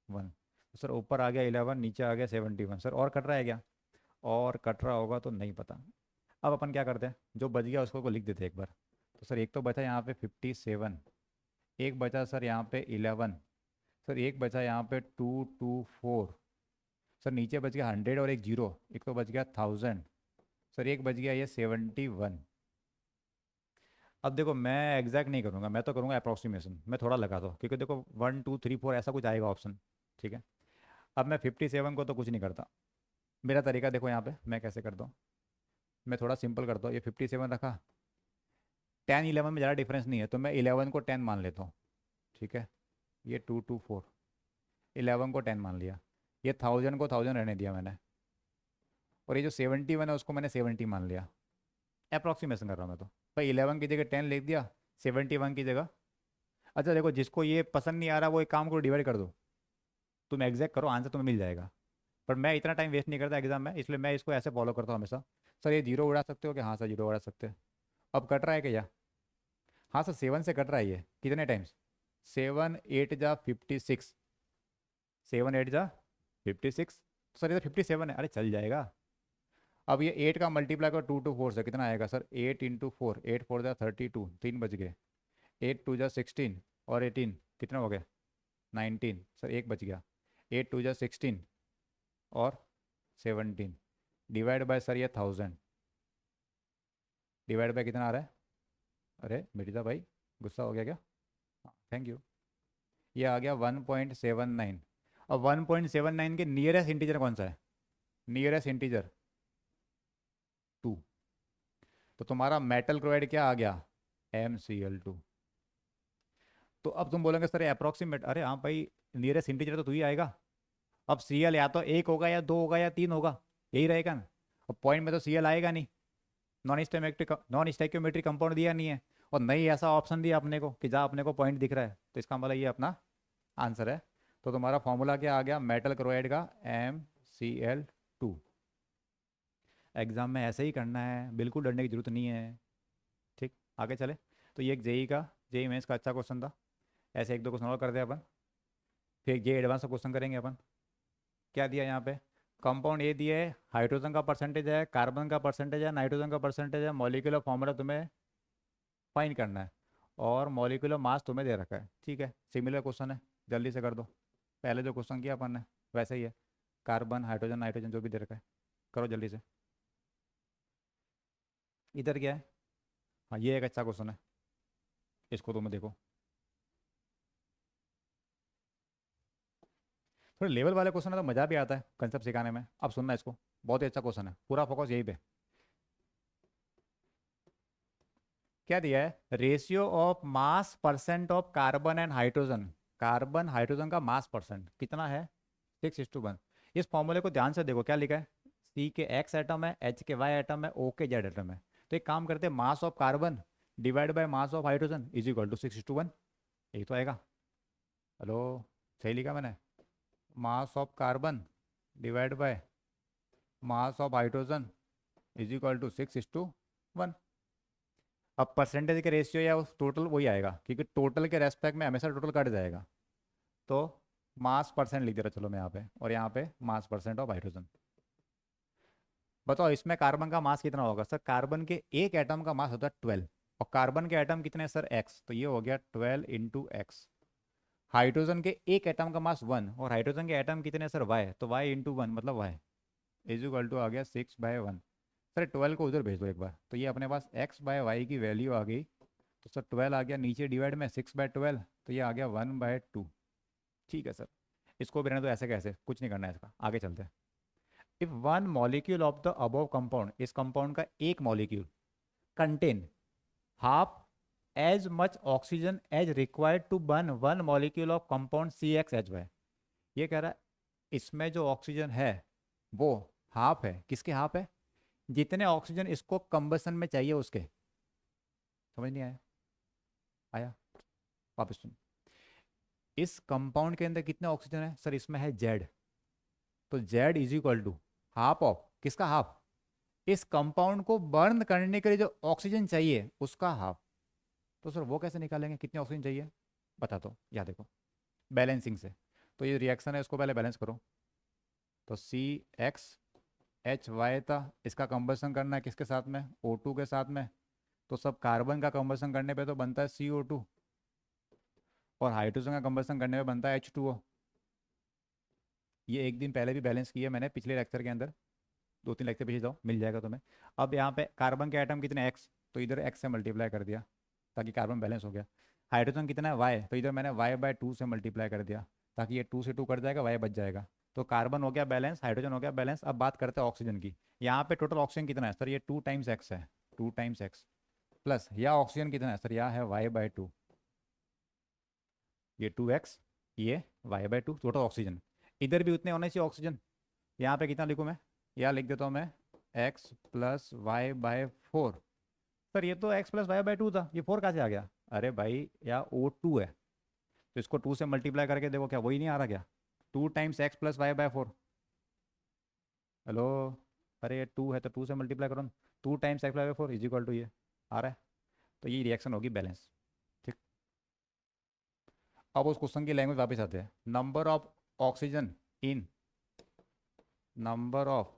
1। तो सर ऊपर आ गया 11, नीचे आ गया 71। सर और कट रहा है क्या? और कट रहा होगा तो नहीं पता। अब अपन क्या करते हैं, जो बच गया उसको लिख देते हैं एक बार। तो सर एक तो बचा यहाँ पे 57, एक बचा सर यहाँ पे 11, सर एक बचा यहाँ पे 224। सर नीचे बच गया 100 और एक जीरो, एक तो बच गया 1000। सर एक बच गया ये 71। अब देखो मैं एग्जैक्ट नहीं करूँगा, मैं तो करूँगा अप्रॉक्सीमेशन, मैं थोड़ा लगा दो क्योंकि देखो 1 2 3 4 ऐसा कुछ आएगा ऑप्शन। ठीक है। अब मैं 57 को तो कुछ नहीं करता। मेरा तरीका देखो यहाँ पे मैं कैसे करता हूँ, मैं थोड़ा सिंपल करता हूँ। ये 57 रखा, 10 11 में ज़्यादा डिफरेंस नहीं है तो मैं 11 को 10 मान लेता हूँ। ठीक है। ये 224, 11 को 10 मान लिया। ये 1000 को 1000 रहने दिया मैंने, और ये जो 71 है उसको मैंने 70 मान लिया। अप्रॉक्सीमेशन कर रहा हूँ मैं तो भाई, 11 की जगह 10 लिख दिया, 71 की जगह। अच्छा देखो, जिसको ये पसंद नहीं आ रहा वो एक काम करो, डिवाइड कर दो, तुम एग्जैक्ट करो, आंसर तुम्हें मिल जाएगा। पर मैं इतना टाइम वेस्ट नहीं करता एग्जाम में, इसलिए मैं इसको ऐसे फॉलो करता हूँ हमेशा। सर ये जीरो उड़ा सकते हो कि? हाँ सर जीरो उड़ा सकते हैं। अब कट रहा है क्या? हाँ सर 7 से कट रहा है। ये कितने टाइम्स? 7 8 जा 56, 7 8 जा 56। सर ये तो 57 है, अरे चल जाएगा। अब ये 8 का मल्टीप्लाई करो 2 2 4 से, कितना आएगा सर? 8 इंटू 4, 8 4 जा 32, 3 बच गए। 8 2 जा 16 और 18 कितना हो गया? 19। सर एक बच गया। 8 2 जा 16 और 17 डिवाइड बाय सर ये 1000, डिवाइड बाय कितना आ रहा है? अरे मिर्जा भाई गुस्सा हो गया क्या? हाँ थैंक यू। ये आ गया 1.79। अब 1.79 के नियरेस्ट इंटीजर कौन सा है? Nearest integer 2। तो तुम्हारा मेटल क्लोराइड क्या आ गया? MCl2। तो अब तुम बोलोगे सर अप्रोक्सीमेट, अरे हाँ भाई नियरेस्ट इंटीजर तो 2 ही आएगा। अब Cl या तो 1 होगा या 2 होगा या 3 होगा, यही रहेगा ना। अब पॉइंट में तो Cl आएगा नहीं, नॉन स्टैइकियोमेट्रिक कंपाउंड दिया नहीं है, और नहीं ऐसा ऑप्शन दिया अपने को कि जहाँ अपने को पॉइंट दिख रहा है, तो इसका मतलब ये अपना आंसर है। तो तुम्हारा फॉर्मूला क्या आ गया मेटल क्लोराइड का? MCl2। एग्जाम में ऐसे ही करना है, बिल्कुल डरने की जरूरत नहीं है। ठीक, आगे चले। तो ये एक जेई का, जेई मेंस का अच्छा क्वेश्चन था। ऐसे एक दो क्वेश्चन और करते हैं अपन, फिर ये एडवांस का क्वेश्चन करेंगे अपन। क्या दिया यहाँ पे? कंपाउंड ए दिया है, हाइड्रोजन का परसेंटेज है, कार्बन का परसेंटेज है, नाइट्रोजन का परसेंटेज है, मॉलिक्यूलर फॉर्मूला तुम्हें फाइंड करना है, और मॉलिक्यूलर मास तुम्हें दे रखा है। ठीक है, सिमिलर क्वेश्चन है, जल्दी से कर दो। पहले जो क्वेश्चन किया अपन ने वैसे ही है, कार्बन हाइड्रोजन नाइट्रोजन जो भी दे रखा है, करो जल्दी से। इधर क्या है? हाँ ये एक अच्छा क्वेश्चन है, इसको तुम्हें देखो। थोड़े लेवल वाले क्वेश्चन है तो मज़ा भी आता है कंसेप्ट सिखाने में। अब सुनना इसको, बहुत ही अच्छा क्वेश्चन है, पूरा फोकस यही पे। क्या दिया है? Ratio of mass percent of carbon and hydrogen. Carbon hydrogen का मास परसेंट कितना है? 6:1। इस फॉर्मूले को ध्यान से देखो, क्या लिखा है? सी के एक्स एटम है, एच के वाई एटम है, ओ के जेड एटम है। तो एक काम करते हैं, mass of carbon divide by mass of hydrogen is equal to 6:1। यही तो आएगा। हेलो, सही लिखा मैंने? Mass of carbon divide by mass of hydrogen is equal to 6:1। अब परसेंटेज के रेशियो या उस टोटल वही आएगा, क्योंकि टोटल के रेस्पेक्ट में हमेशा टोटल कट जाएगा। तो मास परसेंट लिख दे रहा चलो मैं यहाँ पे, और यहाँ पे मास परसेंट ऑफ हाइड्रोजन। बताओ इसमें कार्बन का मास कितना होगा? सर कार्बन के एक एटम का मास होता है 12, और कार्बन के एटम कितने हैं सर? एक्स, तो ये हो गया 12 × x। हाइड्रोजन के एक एटम का मास 1, और हाइड्रोजन के एटम कितने हैं सर? वाई, तो वाई इंटू वन मतलब वाई इज इक्वल टू आ गया 6/1। सर 12 को उधर भेज दो एक बार, तो ये अपने पास x/y की वैल्यू आ गई। तो सर 12 आ गया नीचे डिवाइड में 6/12, तो ये आ गया 1/2। ठीक है सर, इसको भी रहने दो ऐसे कैसे, कुछ नहीं करना है इसका, आगे चलते हैं। If one molecule of the above compound, इस कंपाउंड का एक molecule contain half as much oxygen as required to burn one molecule of compound CxHy। ये कह रहा है इसमें जो ऑक्सीजन है वो हाफ है। किसके हाफ है? जितने ऑक्सीजन इसको कंबसन में चाहिए उसके। समझ नहीं आया? आया? वापस सुन। इस कंपाउंड के अंदर कितने ऑक्सीजन है सर? इसमें है जेड, तो Z is equal to half of किसका? हाफ इस कंपाउंड को बर्न करने के लिए जो ऑक्सीजन चाहिए उसका हाफ। तो सर वो कैसे निकालेंगे, कितने ऑक्सीजन चाहिए? बता दो, याद देखो बैलेंसिंग से। तो ये रिएक्शन है, इसको पहले बैलेंस करो। तो CxHy था, इसका कंबसन करना है किसके साथ में? O2 के साथ में। तो सब कार्बन का कंबसन करने पे तो बनता है CO2, और हाइड्रोजन का कंबसन करने पे बनता है H2O। ये एक दिन पहले भी बैलेंस किया मैंने पिछले लेक्चर के अंदर, 2-3 लेक्चर पीछे जाओ मिल जाएगा तुम्हें। अब यहाँ पे कार्बन के आइटम कितने? एक्स, तो इधर एक्स से मल्टीप्लाई कर दिया ताकि कार्बन बैलेंस हो गया। हाइड्रोजन कितना है? वाई, तो इधर मैंने y/2 से मल्टीप्लाई कर दिया ताकि ये 2 से 2 कट जाएगा, वाई बच जाएगा। तो कार्बन हो गया बैलेंस, हाइड्रोजन हो गया बैलेंस। अब बात करते हैं ऑक्सीजन की। यहाँ पे टोटल ऑक्सीजन कितना है सर? ये 2 × x है, 2 × x प्लस यह ऑक्सीजन कितना है सर? यहाँ है y/2, ये 2x, ये y/2 टोटल ऑक्सीजन। इधर भी उतने होने चाहिए ऑक्सीजन। यहाँ पे कितना लिखूँ मैं? यहाँ लिख देता हूँ मैं x + y/4। सर ये तो x + y/2 था, ये 4 कहाँ से आ गया? अरे भाई यहाँ O2 है, तो इसको 2 से मल्टीप्लाई करके देखो, क्या वही नहीं आ रहा क्या? 2 × x + y/4। हेलो, अरे ये 2 है तो 2 से मल्टीप्लाई करो ना। 2 × x + y/4 is equal to ये आ रहा है। तो ये रिएक्शन होगी बैलेंस। ठीक, अब उस क्वेश्चन की लैंग्वेज वापस आते हैं। Number of oxygen in number of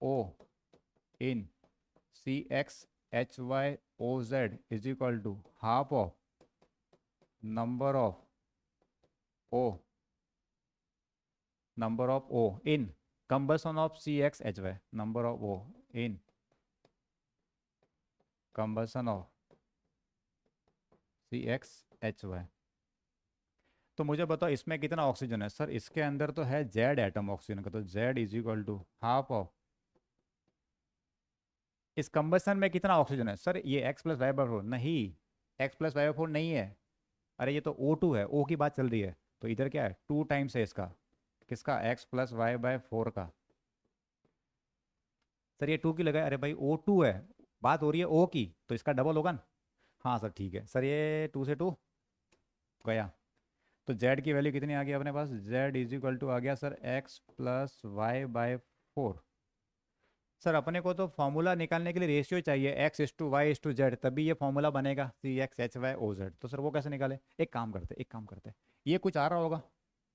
O in CxHyOz is equal to half of number of O in combustion of CxHy, number of O in combustion of CxHy। तो मुझे बताओ इसमें कितना ऑक्सीजन है सर? इसके अंदर तो है जेड एटम ऑक्सीजन का, तो Z is equal to half of इस कंबसन में कितना ऑक्सीजन है सर? ये x + y/4 नहीं, x + y/4 नहीं है। अरे ये तो O2 है, O की बात चल रही है। तो इधर क्या है? 2 टाइम्स है इसका, किसका? x + y/4 का। सर ये 2 की लगाए, अरे भाई O2 है, बात हो रही है O की, तो इसका डबल होगा ना। हाँ सर ठीक है सर, ये 2 से 2 गया। तो z की वैल्यू कितनी आ गई अपने पास? z इज इक्वल टू आ गया सर x + y/4। सर अपने को तो फॉर्मूला निकालने के लिए रेशियो चाहिए x/y/z, तभी ये फॉर्मूला बनेगा CxHyOz। तो सर वो कैसे निकाले? एक काम करते, ये कुछ आ रहा होगा,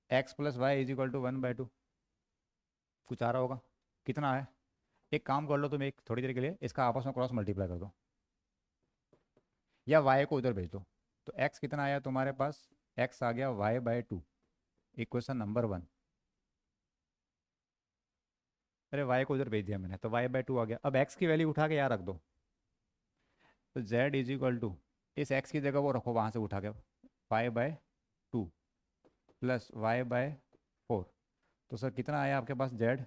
x + y is equal to 1/2, कुछ आ रहा होगा। कितना है? एक काम कर लो तुम, एक थोड़ी देर के लिए इसका आपस में क्रॉस मल्टीप्लाई कर दो, या y को उधर भेज दो। तो x कितना आया तुम्हारे पास? x आ गया y/2, इक्वेशन नंबर 1। अरे y को उधर भेज दिया मैंने, तो y/2 आ गया। अब x की वैल्यू उठा के यहाँ रख दो, तो z इज इक्वल टू इस x की जगह वो रखो वहाँ से उठा के, y/2 प्लस y/4। तो सर कितना आया आपके पास z?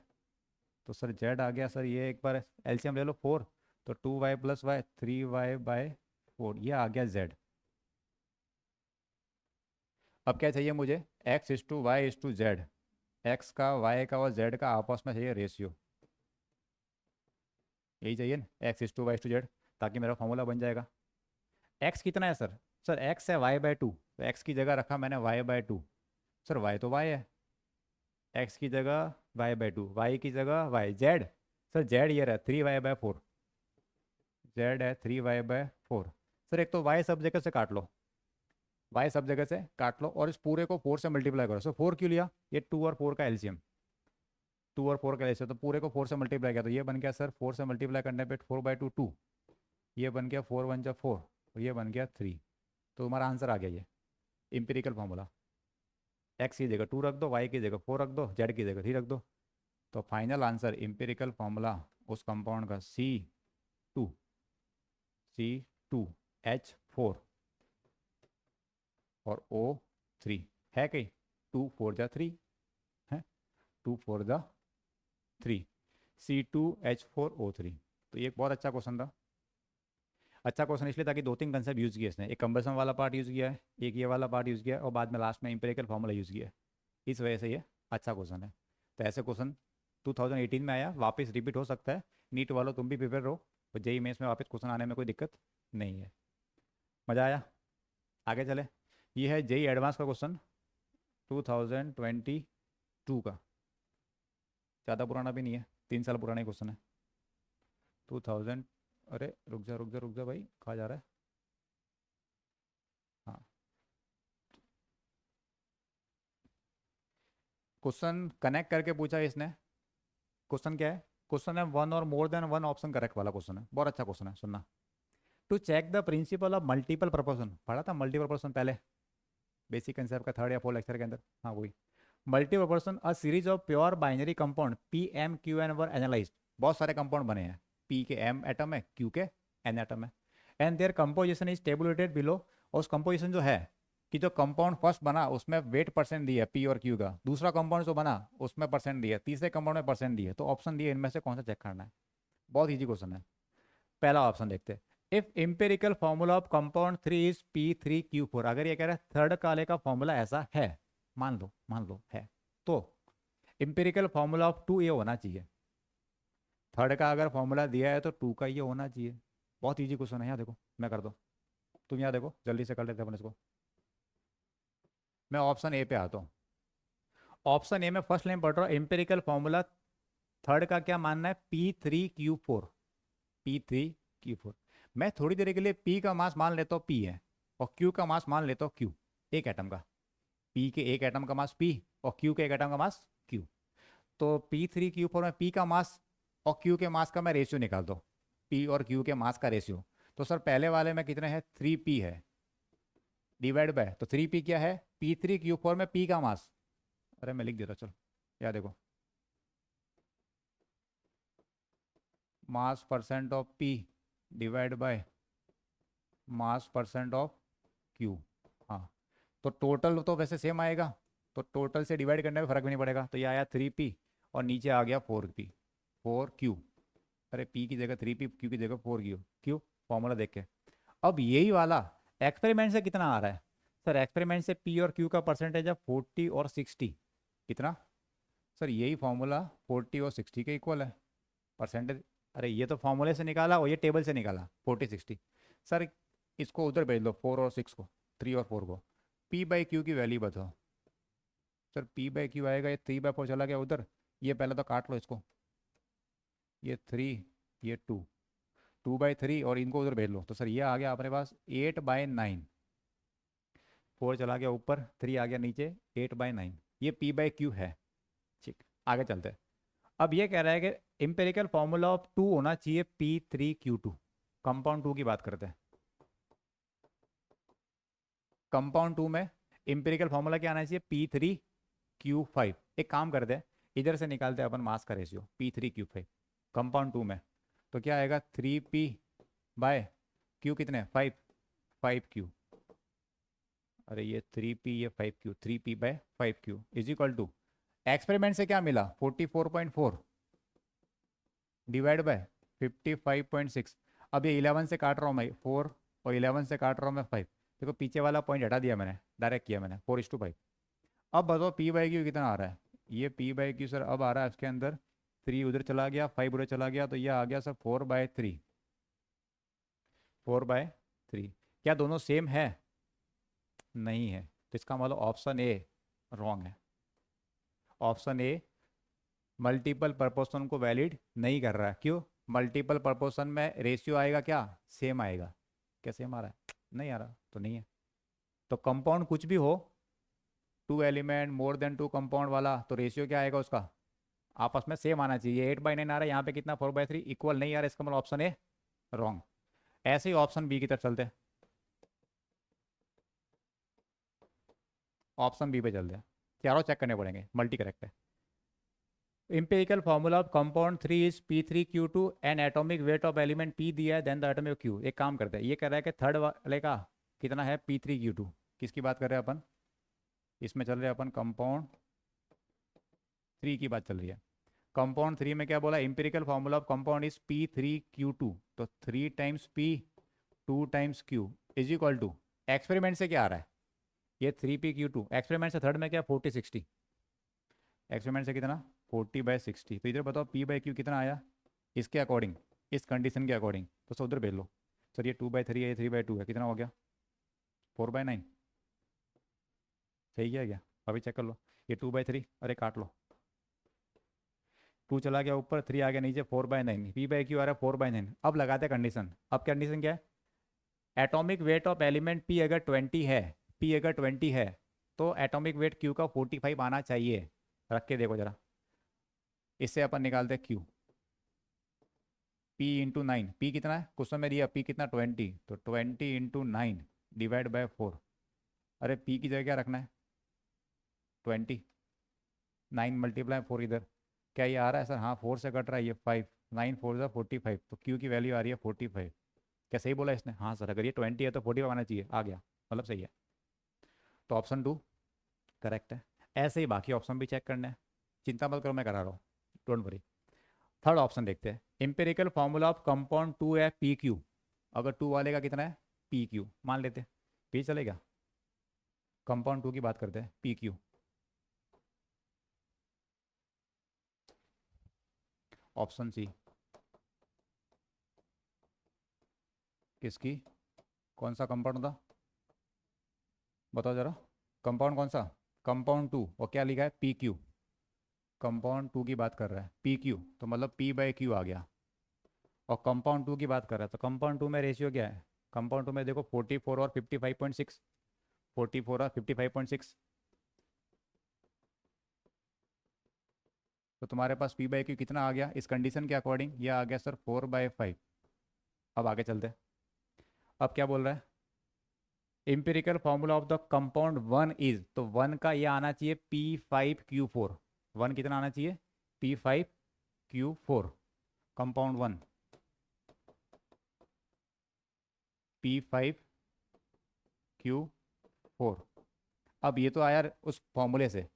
तो सर z आ गया सर, ये एक बार एलसीएम ले लो 4, तो 2y + y 3y/4, ये आ गया z। अब क्या चाहिए मुझे? x/y/z, x का y का और z का आपस में चाहिए रेशियो। यही चाहिए ना, X is to Y is to, ताकि मेरा फॉर्मूला बन जाएगा। एक्स कितना है सर? सर एक्स है y/2, तो एक्स की जगह रखा मैंने y/2। सर वाई तो वाई है, एक्स की जगह y/2, वाई की जगह वाई, जेड। सर जेड ये रहा 3y/4, जेड है 3y/4। सर एक तो वाई सब जगह से काट लो, वाई सब जगह से काट लो, और इस पूरे को 4 से मल्टीप्लाई करो। सो 4 क्यों लिया? ये 2 और 4 का एलसीएम, 2 और 4 का एलसीएम, तो पूरे को 4 से मल्टीप्लाई किया तो ये बन गया सर, 4 से मल्टीप्लाई करने पे 4/2 2, ये बन गया 4 1 जा 4, और ये बन गया 3। तो हमारा आंसर आ गया ये इंपेरिकल फार्मूला। एक्स की जगह 2 रख दो, वाई की जगह 4 रख दो, जेड की जगह 3 रख दो। तो फाइनल आंसर इंपेरिकल फार्मूला उस कंपाउंड का टू C2H4 और O3 है कहीं, 2 4 जा 3 है, 2 4 जा 3, C2H4O3। तो ये एक बहुत अच्छा क्वेश्चन था। अच्छा क्वेश्चन इसलिए ताकि 2-3 कंसेप्ट यूज़ किए इसने, एक कंबसन वाला पार्ट यूज़ किया है, एक ये वाला पार्ट यूज़ किया है, और बाद में लास्ट में इंपेरिकल फार्मूला यूज़ किया है। इस वजह से ये अच्छा क्वेश्चन है। तो ऐसे क्वेश्चन 2018 में आया, वापस रिपीट हो सकता है। नीट वालों तुम भी प्रिपेयर रहो, और जेई मेंस में वापस क्वेश्चन आने में कोई दिक्कत नहीं है। मज़ा आया? आगे चले। ये है जेई एडवांस का क्वेश्चन 2022 का, ज़्यादा पुराना भी नहीं है, 3 साल पुराना ही क्वेश्चन है। 2000, अरे रुक जा रुक जा रुक जा भाई, कहाँ जा रहा है? हाँ, क्वेश्चन कनेक्ट करके पूछा इसने। क्वेश्चन क्या है? क्वेश्चन है वन और more than one option correct वाला क्वेश्चन है, बहुत अच्छा क्वेश्चन है, सुनना। To check the principle of multiple proportion, पढ़ा था मल्टीपल प्रपोर्शन पहले, बेसिक कंसेप्ट का 3rd या 4th लेक्चर के अंदर। हाँ वही, multiple proportion, a series of pure binary compound P M Q N were analysed. बहुत सारे कंपाउंड बने हैं, पी के एम एटम है, क्यू के एन एटम है, and their composition is tabulated below. और उस कंपोजिशन जो है, कि जो कंपाउंड फर्स्ट बना उसमें वेट परसेंट दिया है पी और क्यू का, दूसरा कंपाउंड जो बना उसमें परसेंट दिया है, तीसरे कंपाउंड में परसेंट दिया है, तो ऑप्शन दिए इनमें से कौन सा चेक करना है। बहुत ईजी क्वेश्चन है। पहला ऑप्शन देखते हैं, if empirical formula of compound 3 is P3Q4, अगर ये कह रहा है थर्ड काले का फॉर्मूला ऐसा है, मान लो है, तो एम्पेरिकल फॉर्मूला ऑफ 2 ये होना चाहिए। थर्ड का अगर फॉर्मूला दिया है तो 2 का ये होना चाहिए। बहुत इजी क्वेश्चन है, यहाँ देखो मैं कर दो, तुम यहाँ देखो जल्दी से कर लेते हैं अपन इसको। मैं ऑप्शन ए पे आता हूँ। ऑप्शन ए में फर्स्ट लाइन पढ़ रहा हूँ, एम्पेरिकल फॉर्मूला थर्ड का क्या मानना है, P3Q4, P3Q4। मैं थोड़ी देर के लिए P का मास मान लेता हूँ P है, और Q का मास मान लेता हूँ Q, एक एटम का। P के एक एटम का मास P, और Q के एक एटम का मास Q। तो P3Q4 में P का मास और Q के मास का मैं रेशियो निकाल दो, P और Q के मास का रेशियो। तो सर पहले वाले में कितने हैं, 3P है, डिवाइड बाय, तो 3P क्या है, P3Q4 में P का मास, अरे मैं लिख देता चलो, याद देखो, मास percent of P divide by mass percent of Q। हाँ, तो टोटल तो वैसे सेम आएगा, तो टोटल से डिवाइड करने में फर्क भी नहीं पड़ेगा, तो ये आया 3P, और नीचे आ गया 4P, 4Q। अरे P की जगह 3P, Q की जगह 4Q, क्यों, फॉर्मूला देख के। अब यही वाला एक्सपेरिमेंट से कितना आ रहा है? सर एक्सपेरिमेंट से P और Q का परसेंटेज है 40 और 60, कितना? सर यही फॉर्मूला 40 और 60 के इक्वल है परसेंटेज। अरे ये तो फॉर्मूले से निकाला और ये टेबल से निकाला 40 60। सर इसको उधर भेज लो, 4 और 6 को, 3 और 4 को, P/Q की वैल्यू बताओ। सर P/Q आएगा, ये 3/4 चला गया उधर, ये पहले तो काट लो इसको, ये 3, ये 2, 2/3, और इनको उधर भेज लो, तो सर ये आ गया अपने पास 8/9, 4 चला गया ऊपर, 3 आ गया नीचे, 8/9, ये P/Q है। ठीक, आगे चलते हैं। अब ये कह रहा है कि इंपेरिकल फॉर्मूला ऑफ 2 होना चाहिए P3Q2, कंपाउंड 2 की बात करते हैं। कंपाउंड 2 में इंपेरिकल फॉर्मूला क्या आना चाहिए, P3Q5। एक काम करते हैं, इधर से निकालते हैं अपन मास का रेशियो, P3Q5 कंपाउंड 2 में, तो क्या आएगा 3P/Q, कितने 5, 5Q। अरे ये 3P, ये 5Q, 3P/5Q is equal to, experiment से क्या मिला 44.4 डिवाइड बाय 55.6। अब ये 11 से काट रहा हूँ मैं 4, और 11 से काट रहा हूँ मैं 5, देखो पीछे वाला पॉइंट हटा दिया मैंने, डायरेक्ट किया मैंने 4:5। अब बताओ P/Q कितना आ रहा है, ये P/Q सर अब आ रहा है इसके अंदर 3 उधर चला गया, 5 उधर चला गया, तो ये आ गया सर 4/3। 4/3 क्या दोनों सेम है? नहीं है, तो इसका मतलब ऑप्शन ए रॉन्ग है। ऑप्शन ए मल्टीपल प्रपोर्शन को वैलिड नहीं कर रहा है। क्यों? मल्टीपल प्रपोर्शन में रेशियो आएगा क्या? सेम आएगा। क्या सेम आ रहा है? नहीं आ रहा, तो नहीं है। तो कंपाउंड कुछ भी हो, 2 एलिमेंट मोर देन 2 कंपाउंड वाला, तो रेशियो क्या आएगा उसका? आपस में सेम आना चाहिए। 8/9 आ रहा है, यहाँ पे कितना 4/3 इक्वल नहीं आ रहा है, इसका मतलब ऑप्शन ए रॉन्ग। ऐसे ही ऑप्शन बी की तरफ चलते हैं। ऑप्शन बी पे चलते हैं, चारों चेक करने पड़ेंगे, मल्टी करेक्ट है। empirical formula of compound 3 is P3Q2 and atomic weight of element P दिया है, then the atomic Q। एक काम करते हैं, ये कह रहा है कि थर्ड वाले का कितना है? P3Q2। किसकी बात कर रहे हैं अपन? इसमें चल रहे हैं अपन कंपाउंड 3 की बात चल रही है। कंपाउंड 3 में क्या बोला? empirical formula of compound is P3Q2, तो 3 times P 2 times Q is equal to, experiment से क्या आ रहा है? ये 3PQ2, एक्सपेरिमेंट से थर्ड में क्या 40/60, एक्सपेरिमेंट से कितना 40/60। तो इधर बताओ P/Q कितना आया इसके अकॉर्डिंग, इस कंडीशन के अकॉर्डिंग, तो सर उधर भेज लो। सर ये 2/3 है, ये 3/2 है, कितना हो गया? 4/9। सही किया क्या? अभी चेक कर लो। ये 2/3, अरे काट लो, 2 चला गया ऊपर, 3 आ गया नीचे, 4/9। P/Q आ रहा है 4/9। अब लगाते हैं कंडीशन। अब कंडीशन क्या है? Atomic weight of element P अगर 20 है, P अगर 20 है, तो एटॉमिक वेट Q का 45 आना चाहिए। रख के देखो जरा, इससे अपन निकालते हैं Q। P/9, P कितना है क्वेश्चन में दिया? P कितना 20, तो 20/9 डिवाइड बाय 4। अरे P की जगह क्या रखना है? 20, 9 मल्टीप्लाई 4 इधर, क्या ये आ रहा है सर? हाँ 4 से कट रहा है ये 5, 9 4 ज़ा 45, तो Q की वैल्यू आ रही है 45। क्या सही बोला इसने? हाँ सर, अगर ये 20 है तो 45 आना चाहिए, आ गया, मतलब सही है। तो ऑप्शन 2 करेक्ट है। ऐसे ही बाकी ऑप्शन भी चेक करना है, चिंता मत करो, मैं करा रहा हूँ, डोंट वरी। थर्ड ऑप्शन देखते हैं। एम्पेरिकल फॉर्मूला ऑफ कंपाउंड 2 है PQ। अगर 2 वाले का कितना है? PQ मान लेते हैं, P चलेगा। कंपाउंड 2 की बात करते हैं, PQ। ऑप्शन सी किसकी? कौन सा कंपाउंड था बताओ जरा? कंपाउंड कौन सा? कंपाउंड 2, और क्या लिखा है? PQ। कंपाउंड 2 की बात कर रहा है PQ, तो मतलब P/Q आ गया। और कंपाउंड 2 की बात कर रहा है, तो कंपाउंड 2 में रेशियो क्या है? कंपाउंड 2 में देखो 44 और 55.6, 44 और 55.6, तो तुम्हारे पास P/Q कितना आ गया इस कंडीशन के अकॉर्डिंग? ये आ गया सर 4/5। अब आगे चलते हैं। अब क्या बोल रहा है? Empirical formula of the compound 1 is, तो 1 का ये आना चाहिए P5Q4। 1 कितना आना चाहिए? P5Q4। Compound 1 P5Q4। अब ये तो आया उस फॉर्मूले से।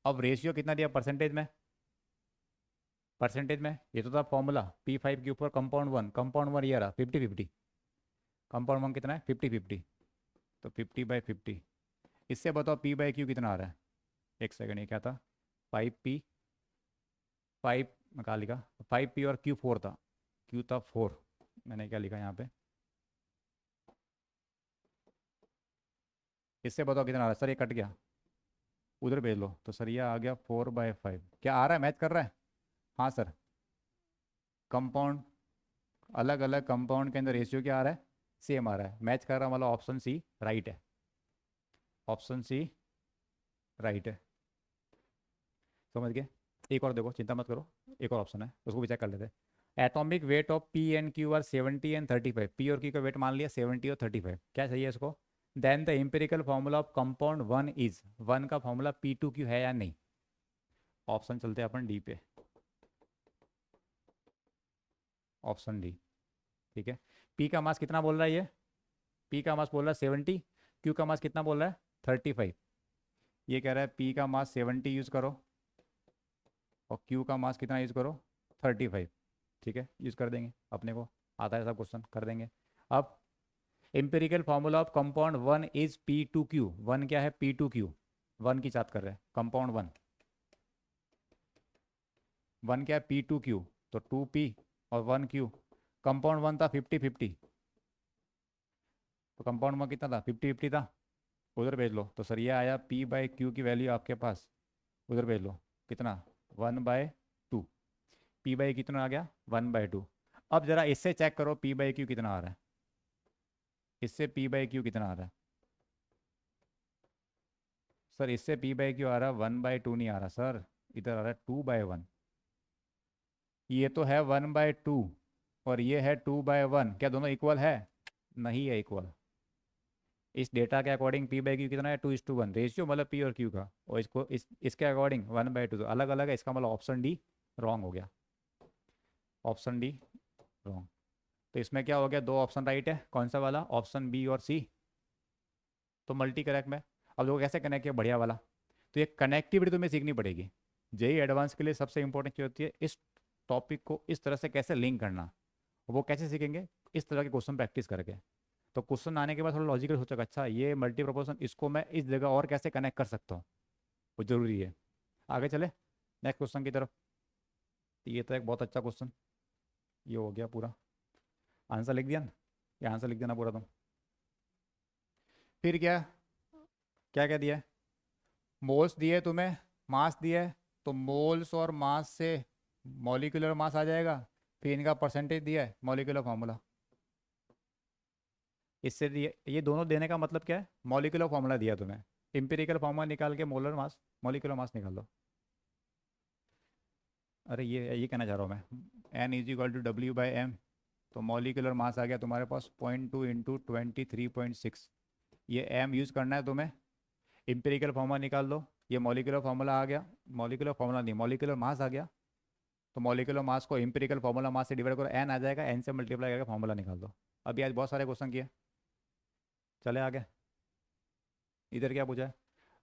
अब रेशियो कितना दिया परसेंटेज में? परसेंटेज में ये तो था फॉर्मूला, P5Q4 कंपाउंड 1। कंपाउंड 1 ये रहा 50/50। कंपाउंड 1 कितना है? 50/50, तो 50/50। इससे बताओ P/Q कितना आ रहा है? एक सेकंड, ये क्या था? 5P, 5 में कहा लिखा? 5P और Q4 था, Q था 4, मैंने क्या लिखा यहाँ पे? इससे बताओ कितना आ रहा है? सर ये कट गया, उधर भेज लो, तो सर ये आ गया 4/5। क्या आ रहा है? मैच कर रहा है? हाँ सर। कंपाउंड, अलग अलग कंपाउंड के अंदर रेशियो क्या आ रहा है? सेम आ रहा है, मैच कर रहा है, मतलब ऑप्शन सी राइट है। ऑप्शन सी राइट है, समझ गए? एक और देखो, चिंता मत करो, एक और ऑप्शन है, उसको भी चेक कर लेते हैं। Atomic weight of P and Q are 70 and 35। P और Q का वेट मान लिया 70 और 35, क्या चाहिए इसको? Then the empirical formula of compound 1 is, 1 का फॉर्मूला P2Q है या नहीं? ऑप्शन चलते हैं अपन डी पे, ऑप्शन डी। ठीक है, P का मास कितना बोल रहा है ये? P का मास बोल रहा है 70, Q का मास कितना बोल रहा है? 35। ये कह रहा है P का मास 70 यूज़ करो और Q का मास कितना यूज़ करो? 35। ठीक है, यूज़ कर देंगे, अपने को आता है सब क्वेश्चन, कर देंगे। अब empirical formula of compound 1 is P2Q। 1 क्या है? P2Q, 1 की बात कर रहे हैं, कंपाउंड 1। वन क्या है, P2Q, तो 2P और 1Q। कंपाउंड वन था 50-50, तो कंपाउंड वन कितना था, 50-50 था, उधर भेज लो। तो सर ये आया P/Q की वैल्यू आपके पास, उधर भेज लो, कितना, 1/2। P/Q कितना आ गया, 1/2। अब जरा इससे चेक करो P/Q कितना आ रहा है, इससे P/Q कितना आ रहा है। सर इससे P/Q आ रहा है 1/2 नहीं आ रहा सर, इधर आ रहा है 2/1। ये तो है 1/2 और ये है 2/1, क्या दोनों इक्वल है, नहीं है इक्वल। इस डेटा के अकॉर्डिंग P/Q कितना है, 2:1 रेशियो, मतलब P और Q का, और इसको इसके अकॉर्डिंग 1/2, तो अलग अलग है, इसका मतलब ऑप्शन डी रॉन्ग हो गया, ऑप्शन डी रॉन्ग। तो इसमें क्या हो गया, दो ऑप्शन राइट है, कौन सा वाला, ऑप्शन बी और सी। तो मल्टी करेक्ट में। अब लोग कैसे कनेक्ट किया, बढ़िया वाला। तो ये कनेक्टिविटी तुम्हें सीखनी पड़ेगी, जेई एडवांस के लिए सबसे इंपॉर्टेंट चीज़ होती है इस टॉपिक को इस तरह से कैसे लिंक करना। वो कैसे सीखेंगे, इस तरह के क्वेश्चन प्रैक्टिस करके। तो क्वेश्चन आने के बाद थोड़ा लॉजिकल सोचेगा, अच्छा ये मल्टी प्रोपोर्शन, इसको मैं इस जगह और कैसे कनेक्ट कर सकता हूँ, वो जरूरी है। आगे चले नेक्स्ट क्वेश्चन की तरफ। तो ये तो एक बहुत अच्छा क्वेश्चन, ये हो गया पूरा, आंसर लिख दिया ना, ये आंसर लिख देना पूरा तुम। फिर क्या, क्या क्या दिया है, मोल्स दिए तुम्हें, मास दिया है, तो मोल्स और मास से मॉलिक्यूलर मास आ जाएगा, फिर इनका परसेंटेज दिया है, मॉलिक्यूलर फार्मूला। इससे दिए, ये दोनों देने का मतलब क्या है, मॉलिक्यूलर फार्मूला दिया तुम्हें, इंपेरिकल फार्मूला निकाल के मोलर मास मॉलिक्यूलर मास निकाल दो। अरे ये कहना चाह रहा हूँ मैं, N=W/m, तो मॉलिक्यूलर मास आ गया तुम्हारे पास 0.2 इंटू 23.6। ये m यूज़ करना है तुम्हें, इंपेरिकल फार्मूला निकाल दो, ये मॉलिक्यूलर फार्मूला आ गया, मॉलिक्यूलर फार्मूला नहीं, मॉलिक्यूलर मास आ गया। तो मॉलिक्यूलर मास को इंपेरिकल फार्मूला मास से डिवाइड करो, n आ जाएगा, n से मल्टीप्लाई करके फार्मूला निकाल दो। अभी आज बहुत सारे क्वेश्चन किए, चले आगे। इधर क्या पूछा है,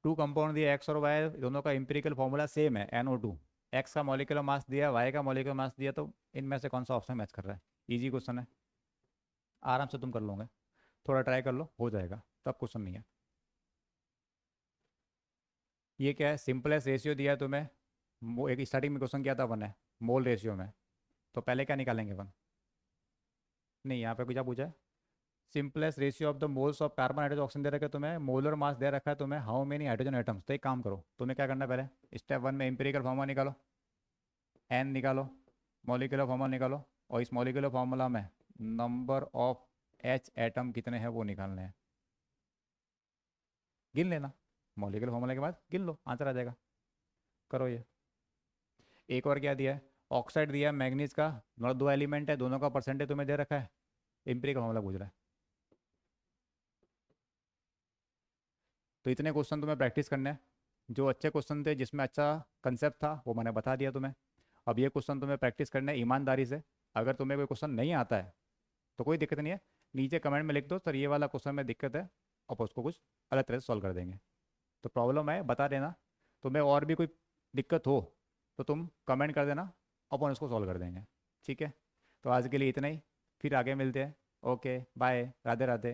टू कंपाउंड दिया एक्स और वाई, दोनों का इंपेरिकल फार्मूला सेम है NO2। एक्स का मॉलिक्यूलर मास दिया, वाई का मॉलिक्यूलर मास दिया, तो इनमें से कौन सा ऑप्शन मैच कर रहा है। इजी क्वेश्चन है, आराम से तुम कर लोगे, थोड़ा ट्राई कर लो, हो जाएगा, तब क्वेश्चन नहीं है। ये क्या है, सिंपलेस्ट रेशियो दिया है तुम्हें, एक स्टार्टिंग में क्वेश्चन क्या था, वन है, मोल रेशियो में, तो पहले क्या निकालेंगे वन, नहीं यहाँ पे कुछ पूछा है, simplest ratio of the moles of carbon hydrogen oxygen दे रखा है तुम्हें, मोलर मास दे रखा है तुम्हें, हाउ मेनी हाइड्रोजन एटम्स। तो एक काम करो, तुम्हें क्या करना है, पहले स्टेप वन में इंपेरिकल फार्मूला निकालो, एन निकालो, मॉलिक्यूलर फार्मूला निकालो, और इस मॉलिक्यूलर फार्मूला में नंबर ऑफ एच एटम कितने हैं वो निकालने हैं, गिन लेना, मॉलिक्यूलर फार्मूला के बाद गिन लो, आंसर आ जाएगा। करो ये। एक और क्या दिया है, ऑक्साइड दिया है मैग्नीज का, मतलब दो एलिमेंट है, दोनों का परसेंटेज तुम्हें दे रखा है, इंपेरिकल फार्मूला पूछ रहा है। तो इतने क्वेश्चन तुम्हें प्रैक्टिस करने हैं, जो अच्छे क्वेश्चन थे जिसमें अच्छा कंसेप्ट था वो मैंने बता दिया तुम्हें। अब ये क्वेश्चन तुम्हें प्रैक्टिस करना है ईमानदारी से। अगर तुम्हें कोई क्वेश्चन नहीं आता है तो कोई दिक्कत नहीं है, नीचे कमेंट में लिख दो सर ये वाला क्वेश्चन में दिक्कत है, और उसको कुछ अलग तरह से सॉल्व कर देंगे। तो प्रॉब्लम है बता देना, तुम्हें और भी कोई दिक्कत हो तो तुम कमेंट कर देना, अपन उसको सॉल्व कर देंगे। ठीक है, तो आज के लिए इतना ही, फिर आगे मिलते हैं। Okay bye, Radhe Radhe.